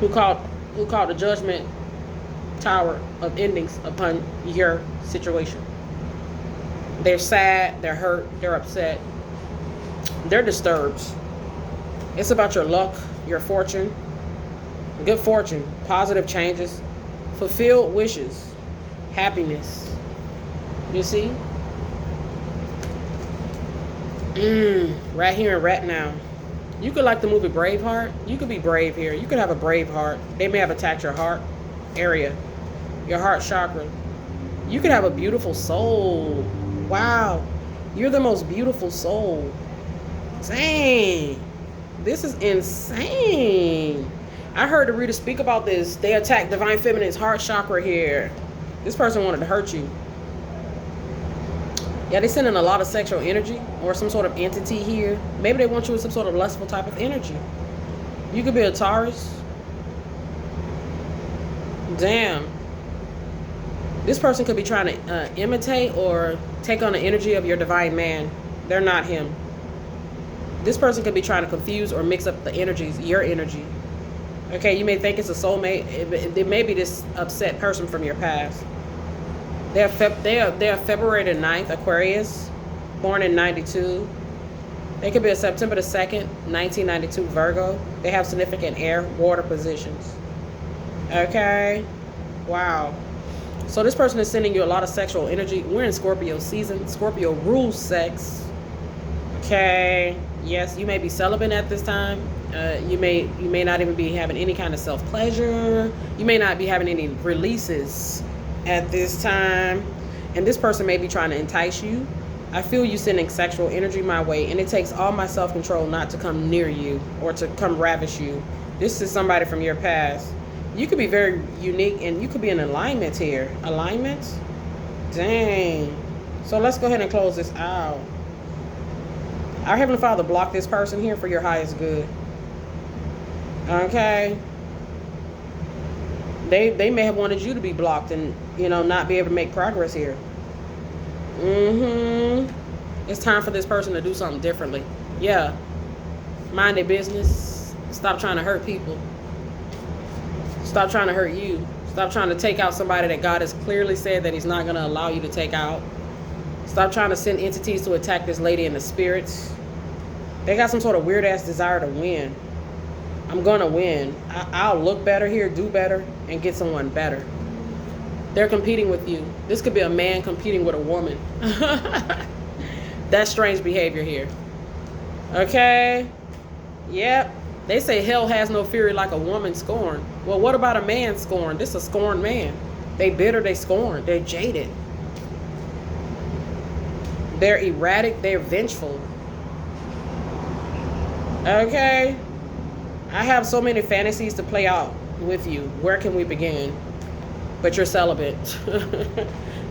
Who called the judgment tower of endings upon your situation. They're sad, they're hurt, they're upset, they're disturbed. It's about your luck, your fortune, good fortune, positive changes, fulfilled wishes, happiness. You see? Right here and right now. You could like the movie Braveheart. You could be brave here. You could have a brave heart. They may have attacked your heart area, your heart chakra. You could have a beautiful soul. Wow. You're the most beautiful soul. Dang. This is insane. I heard the reader speak about this. They attacked Divine Feminine's heart chakra here. This person wanted to hurt you. Yeah, they send in a lot of sexual energy or some sort of entity here. Maybe they want you with some sort of lustful type of energy. You could be a Taurus. Damn. This person could be trying to imitate or take on the energy of your divine man. They're not him. This person could be trying to confuse or mix up the energies, your energy. Okay, you may think it's a soulmate. It may be this upset person from your past. They're February the 9th, Aquarius, born in 92. They could be a September the 2nd, 1992 Virgo. They have significant air, water positions. Okay? Wow. So this person is sending you a lot of sexual energy. We're in Scorpio season. Scorpio rules sex. Okay? Yes, you may be celibate at this time. You may not even be having any kind of self-pleasure. You may not be having any releases at this time, and this person may be trying to entice you. I feel you sending sexual energy my way, and it takes all my self-control not to come near you or to come ravish you. This is somebody from your past. You could be very unique, and you could be in alignment here. Alignment? Dang. So let's go ahead and close this out. Our Heavenly Father, block this person here for your highest good. Okay? They may have wanted you to be blocked and, not be able to make progress here. It's time for this person to do something differently. Yeah. Mind their business. Stop trying to hurt people. Stop trying to hurt you. Stop trying to take out somebody that God has clearly said that he's not going to allow you to take out. Stop trying to send entities to attack this lady in the spirits. They got some sort of weird-ass desire to win. I'm going to win. I'll look better here, do better, and get someone better. They're competing with you. This could be a man competing with a woman. That's strange behavior here. Okay? Yep. They say hell has no fury like a woman scorned. Well, what about a man scorned? This is a scorned man. They bitter, they scorned. They're jaded. They're erratic, they're vengeful. Okay? I have so many fantasies to play out with you. Where can we begin? but you're celibate.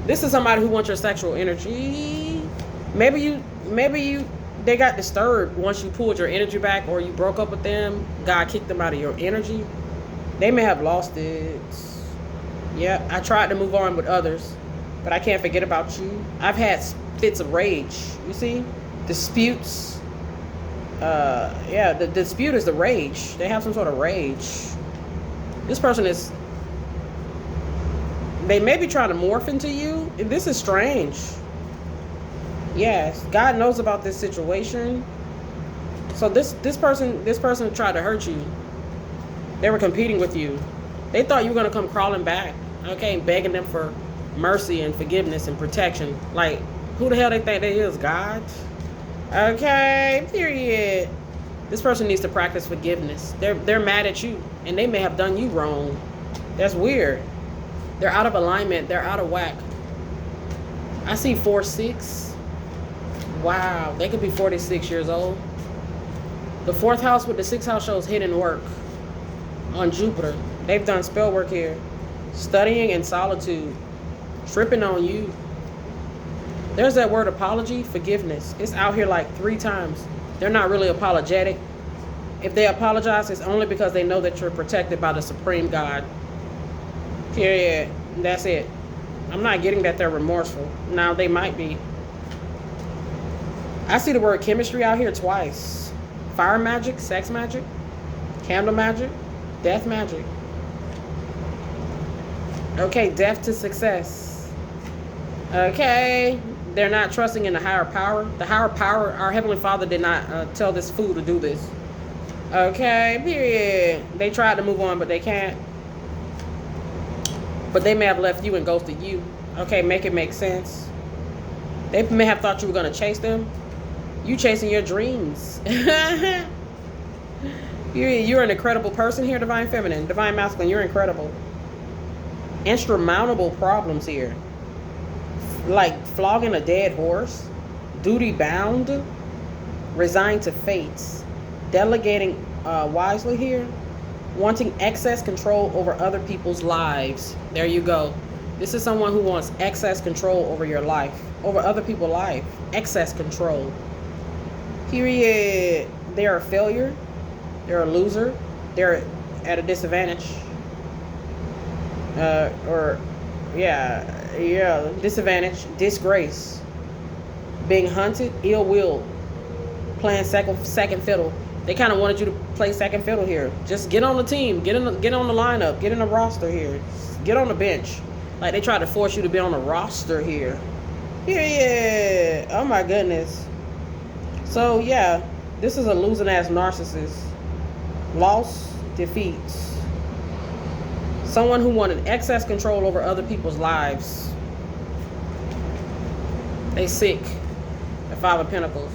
This is somebody who wants your sexual energy. They got disturbed once you pulled your energy back or you broke up with them. God kicked them out of your energy. They may have lost it. Yeah, I tried to move on with others, but I can't forget about you. I've had fits of rage. You see? Disputes. Yeah, the dispute is the rage. They have some sort of rage. This person is... They may be trying to morph into you. This is strange. Yes, God knows about this situation. So this person tried to hurt you. They were competing with you. They thought you were gonna come crawling back, okay, begging them for mercy and forgiveness and protection. Like, who the hell they think they is, God? Okay, period. This person needs to practice forgiveness. They're mad at you, and they may have done you wrong. That's weird. They're out of alignment. They're out of whack. I see 4-6. Wow, they could be 46 years old. The 4th house with the 6th house shows hidden work on Jupiter. They've done spell work here. Studying in solitude. Tripping on you. There's that word apology, forgiveness. It's out here like 3 times. They're not really apologetic. If they apologize, it's only because they know that you're protected by the supreme God. Period. That's it. I'm not getting that they're remorseful. Now, they might be. I see the word chemistry out here twice. Fire magic, sex magic, candle magic, death magic. Okay, death to success. Okay, they're not trusting in the higher power. The higher power, our Heavenly Father did not tell this fool to do this. Okay, period. They tried to move on, but they can't. But they may have left you and ghosted you. Okay, make it make sense. They may have thought you were going to chase them. You chasing your dreams. You're an incredible person here, Divine Feminine. Divine Masculine, you're incredible. Insurmountable problems here. Like flogging a dead horse. Duty bound. Resigned to fates. Delegating wisely here. Wanting excess control over other people's lives. There you go. This is someone who wants excess control over your life. Over other people's life. Excess control. Period. They're a failure. They're a loser. They're at a disadvantage. Disadvantage. Disgrace. Being hunted. Ill will. Playing second fiddle. They kind of wanted you to play second fiddle here. Just get on the team. Get on the lineup. Get in the roster here. Get on the bench. Like they tried to force you to be on the roster here. Period. Oh my goodness. So yeah, this is a losing ass narcissist. Loss, defeats. Someone who wanted excess control over other people's lives. They sick. The 5 of Pentacles.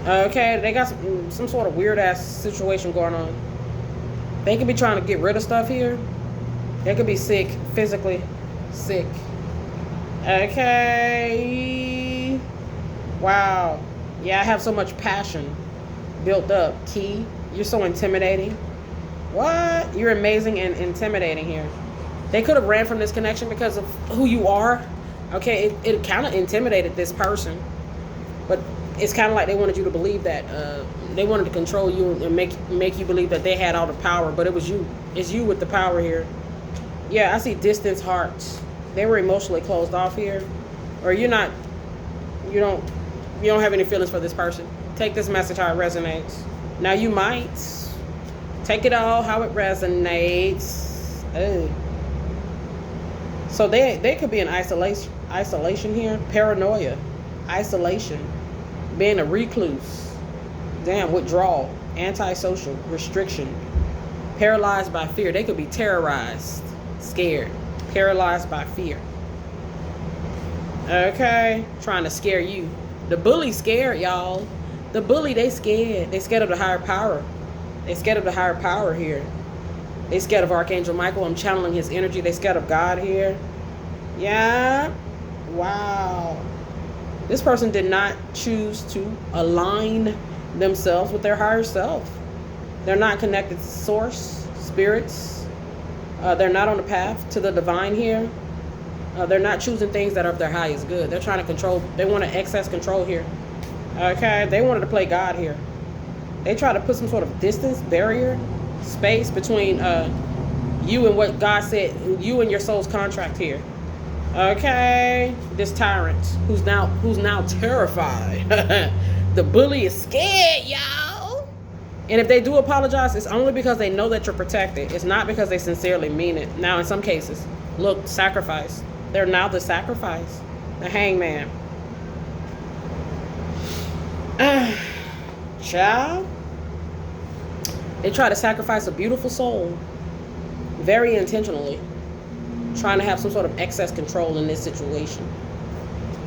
Okay, they got some sort of weird ass situation going on. They could be trying to get rid of stuff here. They could be sick, physically sick. Okay. Wow. Yeah, I have so much passion built up. Key, you're so intimidating. What? You're amazing and intimidating here. They could have ran from this connection because of who you are. Okay, it kind of intimidated this person. But it's kind of like they wanted you to believe that. They wanted to control you and make you believe that they had all the power. But it was you. It's you with the power here. Yeah, I see distance hearts. They were emotionally closed off here. Or you don't have any feelings for this person. Take this message how it resonates. Now you might take it all how it resonates. Oh. So they could be in isolation here. Paranoia. Isolation. Being a recluse. Damn, withdrawal. Antisocial. Restriction. Paralyzed by fear. They could be terrorized. Scared. Paralyzed by fear. Okay. Trying to scare you. The bully scared, y'all. The bully, they scared. They scared of the higher power. They scared of the higher power here. They scared of Archangel Michael. I'm channeling his energy. They scared of God here. Yeah. Wow. This person did not choose to align themselves with their higher self. They're not connected to source, spirits, They're not on the path to the divine here. They're not choosing things that are of their highest good. They're trying to control. They want to excess control here. Okay, they wanted to play God here. They try to put some sort of distance, barrier, space between you and what God said, you and your soul's contract here. Okay, this tyrant who's now terrified. The bully is scared, y'all. And if they do apologize, it's only because they know that you're protected. It's not because they sincerely mean it. Now, in some cases, look, sacrifice. They're now the sacrifice. The hangman. Child. They try to sacrifice a beautiful soul very intentionally, trying to have some sort of excess control in this situation.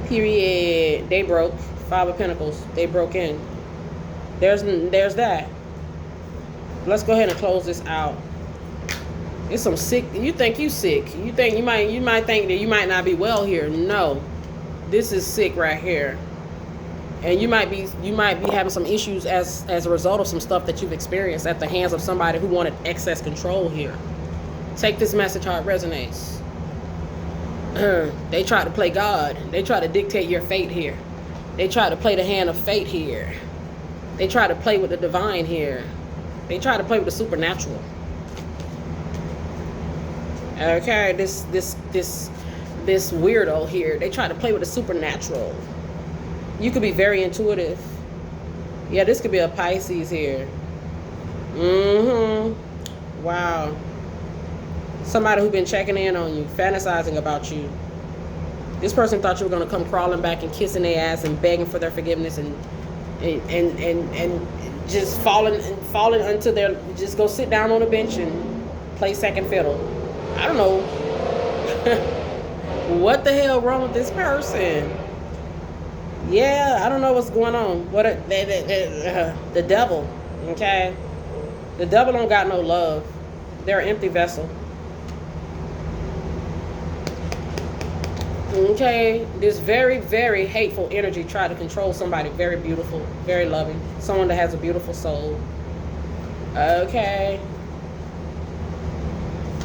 Period. They broke. 5 of Pentacles. They broke in. There's that. Let's go ahead and close this out. It's some sick. You think you sick. You think you might think that you might not be well here. No. This is sick right here. And you might be having some issues as a result of some stuff that you've experienced at the hands of somebody who wanted excess control here. Take this message how it resonates. They try to play God. They try to dictate your fate here. They try to play the hand of fate here. They try to play with the divine here. They try to play with the supernatural. Okay, this weirdo here. They try to play with the supernatural. You could be very intuitive. Yeah, this could be a Pisces here. Wow. Somebody who's been checking in on you, fantasizing about you. This person thought you were going to come crawling back and kissing their ass and begging for their forgiveness and just falling unto their, just go sit down on a bench and play second fiddle. I don't know. What the hell wrong with this person? Yeah, I don't know what's going on. The devil, okay? The devil don't got no love. They're an empty vessel. Okay, this very, very hateful energy tried to control somebody very beautiful, very loving, someone that has a beautiful soul. Okay.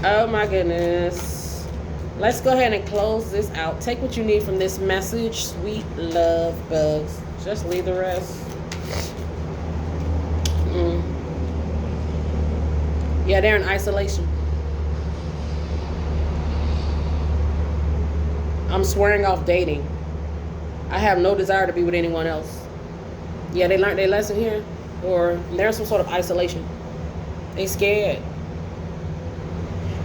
Oh my goodness. Let's go ahead and close this out. Take what you need from this message, sweet love bugs. Just leave the rest. Yeah, they're in isolation. I'm swearing off dating. I have no desire to be with anyone else. Yeah, they learned their lesson here. Or they're in some sort of isolation. They scared.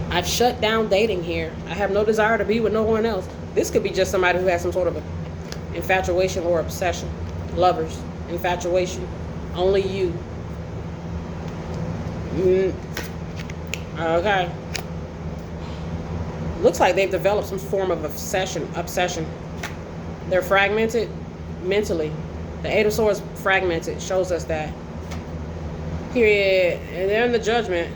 I've shut down dating here. I have no desire to be with no one else. This could be just somebody who has some sort of infatuation or obsession. Lovers. Infatuation. Only you. Okay. Looks like they've developed some form of obsession. They're fragmented mentally. The Eight of Swords fragmented shows us that. Period. And they're in the Judgment.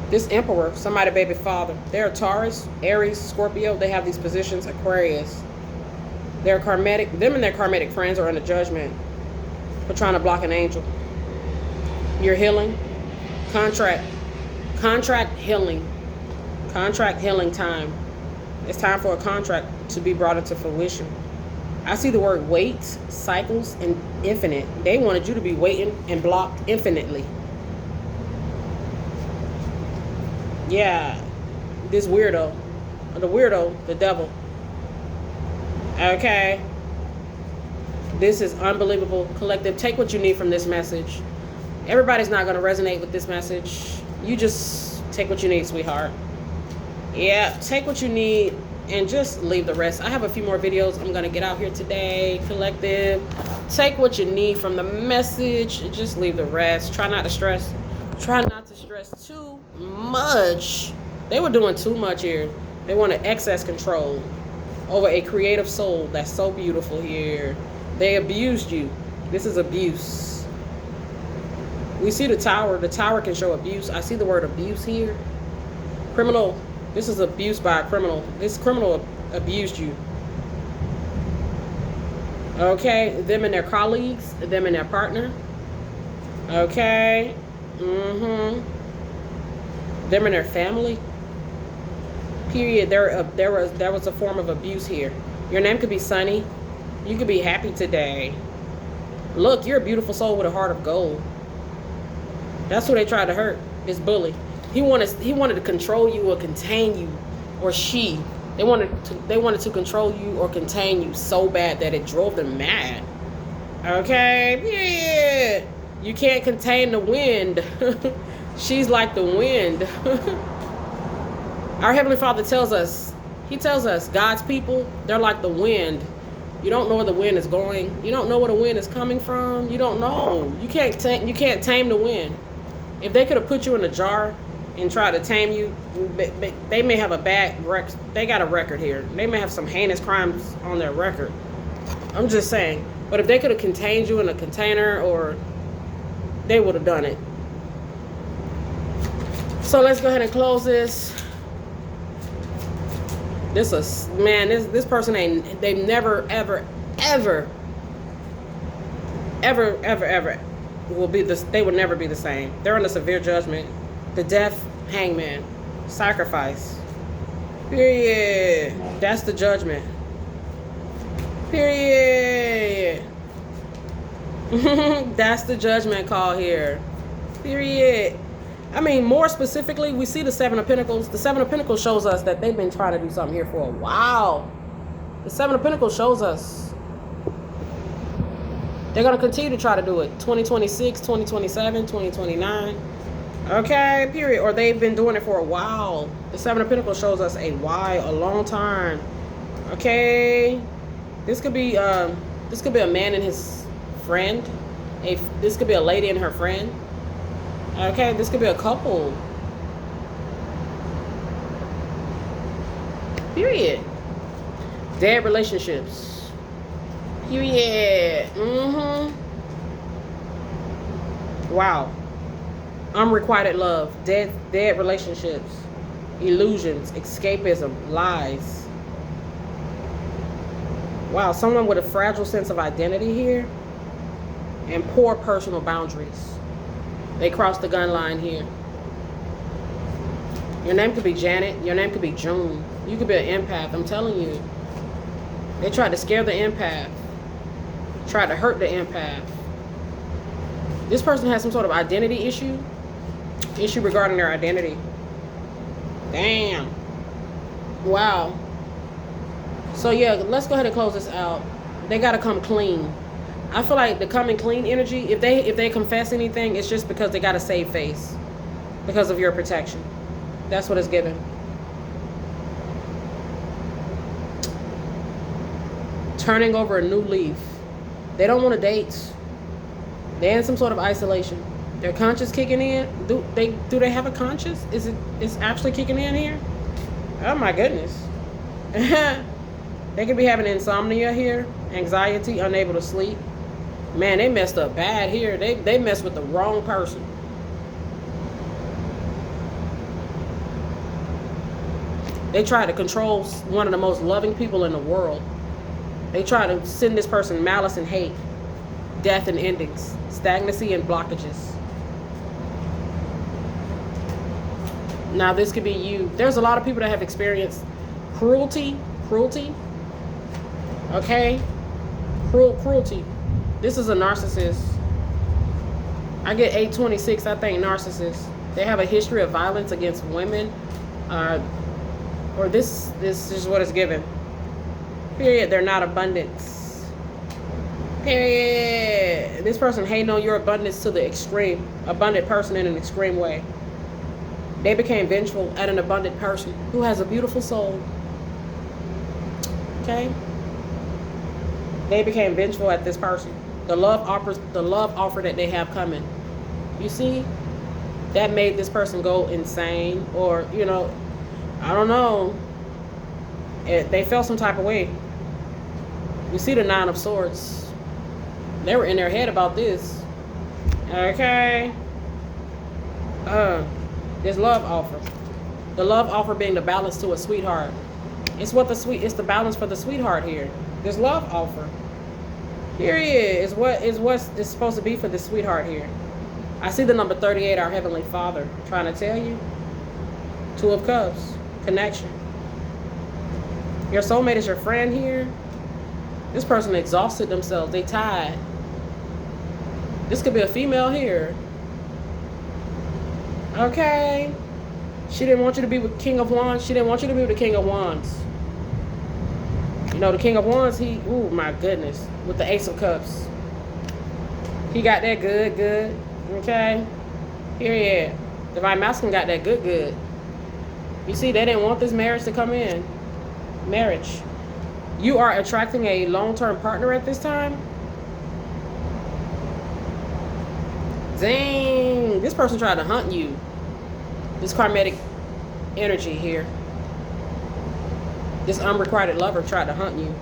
This Emperor, somebody baby father. They're a Taurus, Aries, Scorpio. They have these positions. Aquarius. They're karmatic. Them and their karmatic friends are in the Judgment for trying to block an angel. You're healing. Contract healing. Contract healing time. It's time for a contract to be brought into fruition. I see the word wait, cycles, and infinite. They wanted you to be waiting and blocked infinitely. Yeah, this weirdo. The devil. Okay. This is unbelievable. Collective, take what you need from this message. Everybody's not going to resonate with this message. You just take what you need, sweetheart. Yeah, take what you need and just leave the rest. I have a few more videos I'm going to get out here today. Collective, take what you need from the message and just leave the rest. Try not to stress. Try not to stress too much. They were doing too much here. They wanted excess control over a creative soul that's so beautiful here. They abused you. This is abuse. We see the tower. The tower can show abuse. I see the word abuse here. Criminal. This is abuse by a criminal. This criminal abused you. Okay. Them and their colleagues. Them and their partner. Okay. Them and their family. Period. There was a form of abuse here. Your name could be Sunny. You could be happy today. Look, you're a beautiful soul with a heart of gold. That's who they tried to hurt. This bully. He wanted to control you or contain you, or she. They wanted to control you or contain you so bad that it drove them mad. Okay, period. You can't contain the wind. She's like the wind. Our Heavenly Father tells us, He tells us, God's people, they're like the wind. You don't know where the wind is going. You don't know where the wind is coming from. You don't know. You can't tame the wind. If they could have put you in a jar and tried to tame you, they may have a bad record. They got a record here. They may have some heinous crimes on their record. I'm just saying. But if they could have contained you in a container, or they would have done it. So let's go ahead and close this. This person they've never ever will be this. They would never be the same. They're under severe judgment. The death, hangman, sacrifice. Period. That's the judgment. Period. That's the judgment call here. Period. I mean, more specifically, we see the Seven of Pentacles. The Seven of Pentacles shows us that they've been trying to do something here for a while. The Seven of Pentacles shows us they're going to continue to try to do it. 2026, 2027, 2029. Okay, period. Or they've been doing it for a while. The Seven of Pentacles shows us a while, a long time. Okay. This could be a man and his friend. This could be a lady and her friend. Okay, this could be a couple. Period. Dead relationships. Period. Wow. Unrequited love. Dead relationships. Illusions. Escapism. Lies. Wow, someone with a fragile sense of identity here. And poor personal boundaries. They crossed the gun line here. Your name could be Janet. Your name could be June. You could be an empath. I'm telling you. They tried to scare the empath. Tried to hurt the empath. This person has some sort of identity issue. Issue regarding their identity. Damn. Wow. So yeah, let's go ahead and close this out. They got to come clean. I feel like the coming clean energy, if they confess anything, it's just because they got to save face. Because of your protection. That's what it's given. Turning over a new leaf. They don't want to date. They're in some sort of isolation. Their conscience kicking in. Do they have a conscience? Is actually kicking in here? Oh my goodness. They could be having insomnia here. Anxiety, unable to sleep. Man, they messed up bad here. They messed with the wrong person. They tried to control one of the most loving people in the world. They tried to send this person malice and hate, death and endings, stagnancy and blockages. Now this could be you. There's a lot of people that have experienced cruelty. Okay? Cruelty. This is a narcissist. I get 826, I think narcissists. They have a history of violence against women. Or this is what is given. Period. They're not abundance. Period. This person hating on your abundance to the extreme. Abundant person in an extreme way. They became vengeful at an abundant person who has a beautiful soul. Okay? They became vengeful at this person. The love offer that they have coming. You see? That made this person go insane, or, I don't know. They felt some type of way. You see the Nine of Swords. They were in their head about this. Okay? This love offer. The love offer being the balance to a sweetheart. It's the balance for the sweetheart here. This love offer. Period. Is what it's supposed to be for the sweetheart here. I see the number 38, our Heavenly Father, trying to tell you. Two of Cups. Connection. Your soulmate is your friend here. This person exhausted themselves. They tired. This could be a female here. Okay. She didn't want you to be with King of Wands. She didn't want you to be with the King of Wands. You know, the King of Wands, ooh, my goodness. With the Ace of Cups. He got that good. Okay. Period. Divine Masculine got that good. You see, they didn't want this marriage to come in. Marriage. You are attracting a long-term partner at this time. Dang. This person tried to hunt you. This karmic energy here. This unrequited lover tried to hunt you.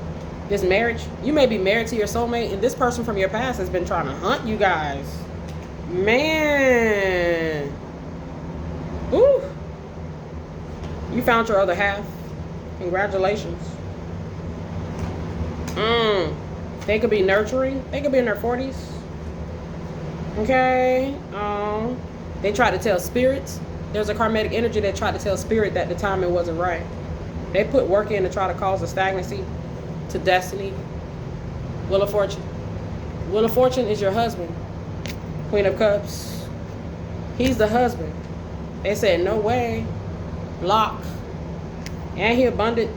This marriage, you may be married to your soulmate, and this person from your past has been trying to hunt you guys. Man. Ooh. You found your other half. Congratulations. They could be nurturing. They could be in their 40s. Okay. They try to tell spirits. There's a karmic energy that tried to tell spirit that the timing wasn't right. They put work in to try to cause a stagnancy to destiny. Wheel of Fortune. Wheel of Fortune is your husband. Queen of Cups. He's the husband. They said, no way. Block. And he abundant.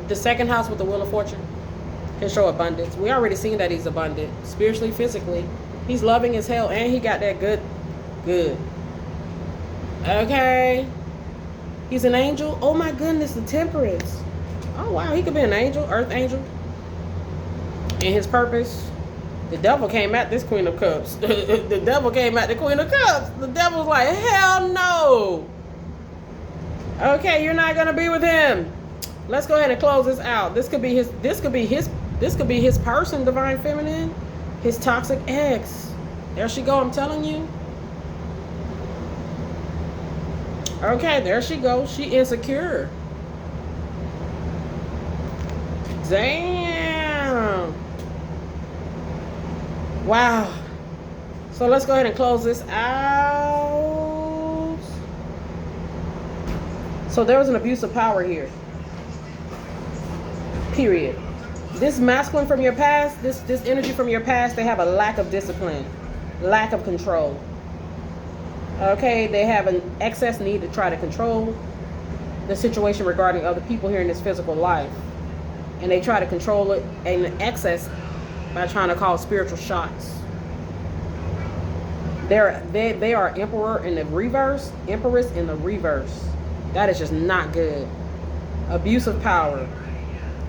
The second house with the Wheel of Fortune can show abundance. We already seen that he's abundant. Spiritually, physically. He's loving as hell. And he got that good. Okay. He's an angel. Oh my goodness, the Temperance. Oh wow, he could be an angel, earth angel. In his purpose. The devil came at this Queen of Cups. The devil came at the Queen of Cups. The devil's like, hell no. Okay, you're not gonna be with him. Let's go ahead and close this out. This could be his person, Divine Feminine. His toxic ex. There she go, I'm telling you. Okay, there she goes. She insecure. Damn. Wow. So let's go ahead and close this out. So there was an abuse of power here. Period. This masculine from your past, this energy from your past, they have a lack of discipline, lack of control. Okay, they have an excess need to try to control the situation regarding other people here in this physical life. And they try to control it in excess by trying to cause spiritual shots. They are emperor in the reverse, empress in the reverse. That is just not good. Abuse of power.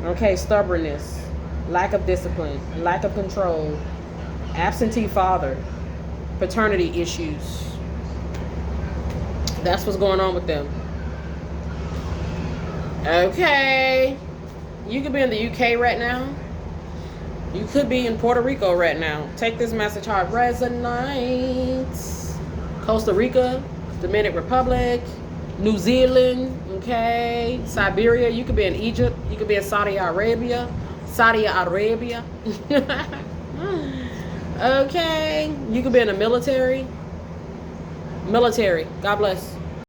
Okay, stubbornness, lack of discipline, lack of control, absentee father, paternity issues. That's what's going on with them. Okay. You could be in the UK right now. You could be in Puerto Rico right now. Take this message how it resonates. Costa Rica, Dominican Republic, New Zealand, okay, Siberia. You could be in Egypt. You could be in Saudi Arabia. Okay. You could be in the military. God bless.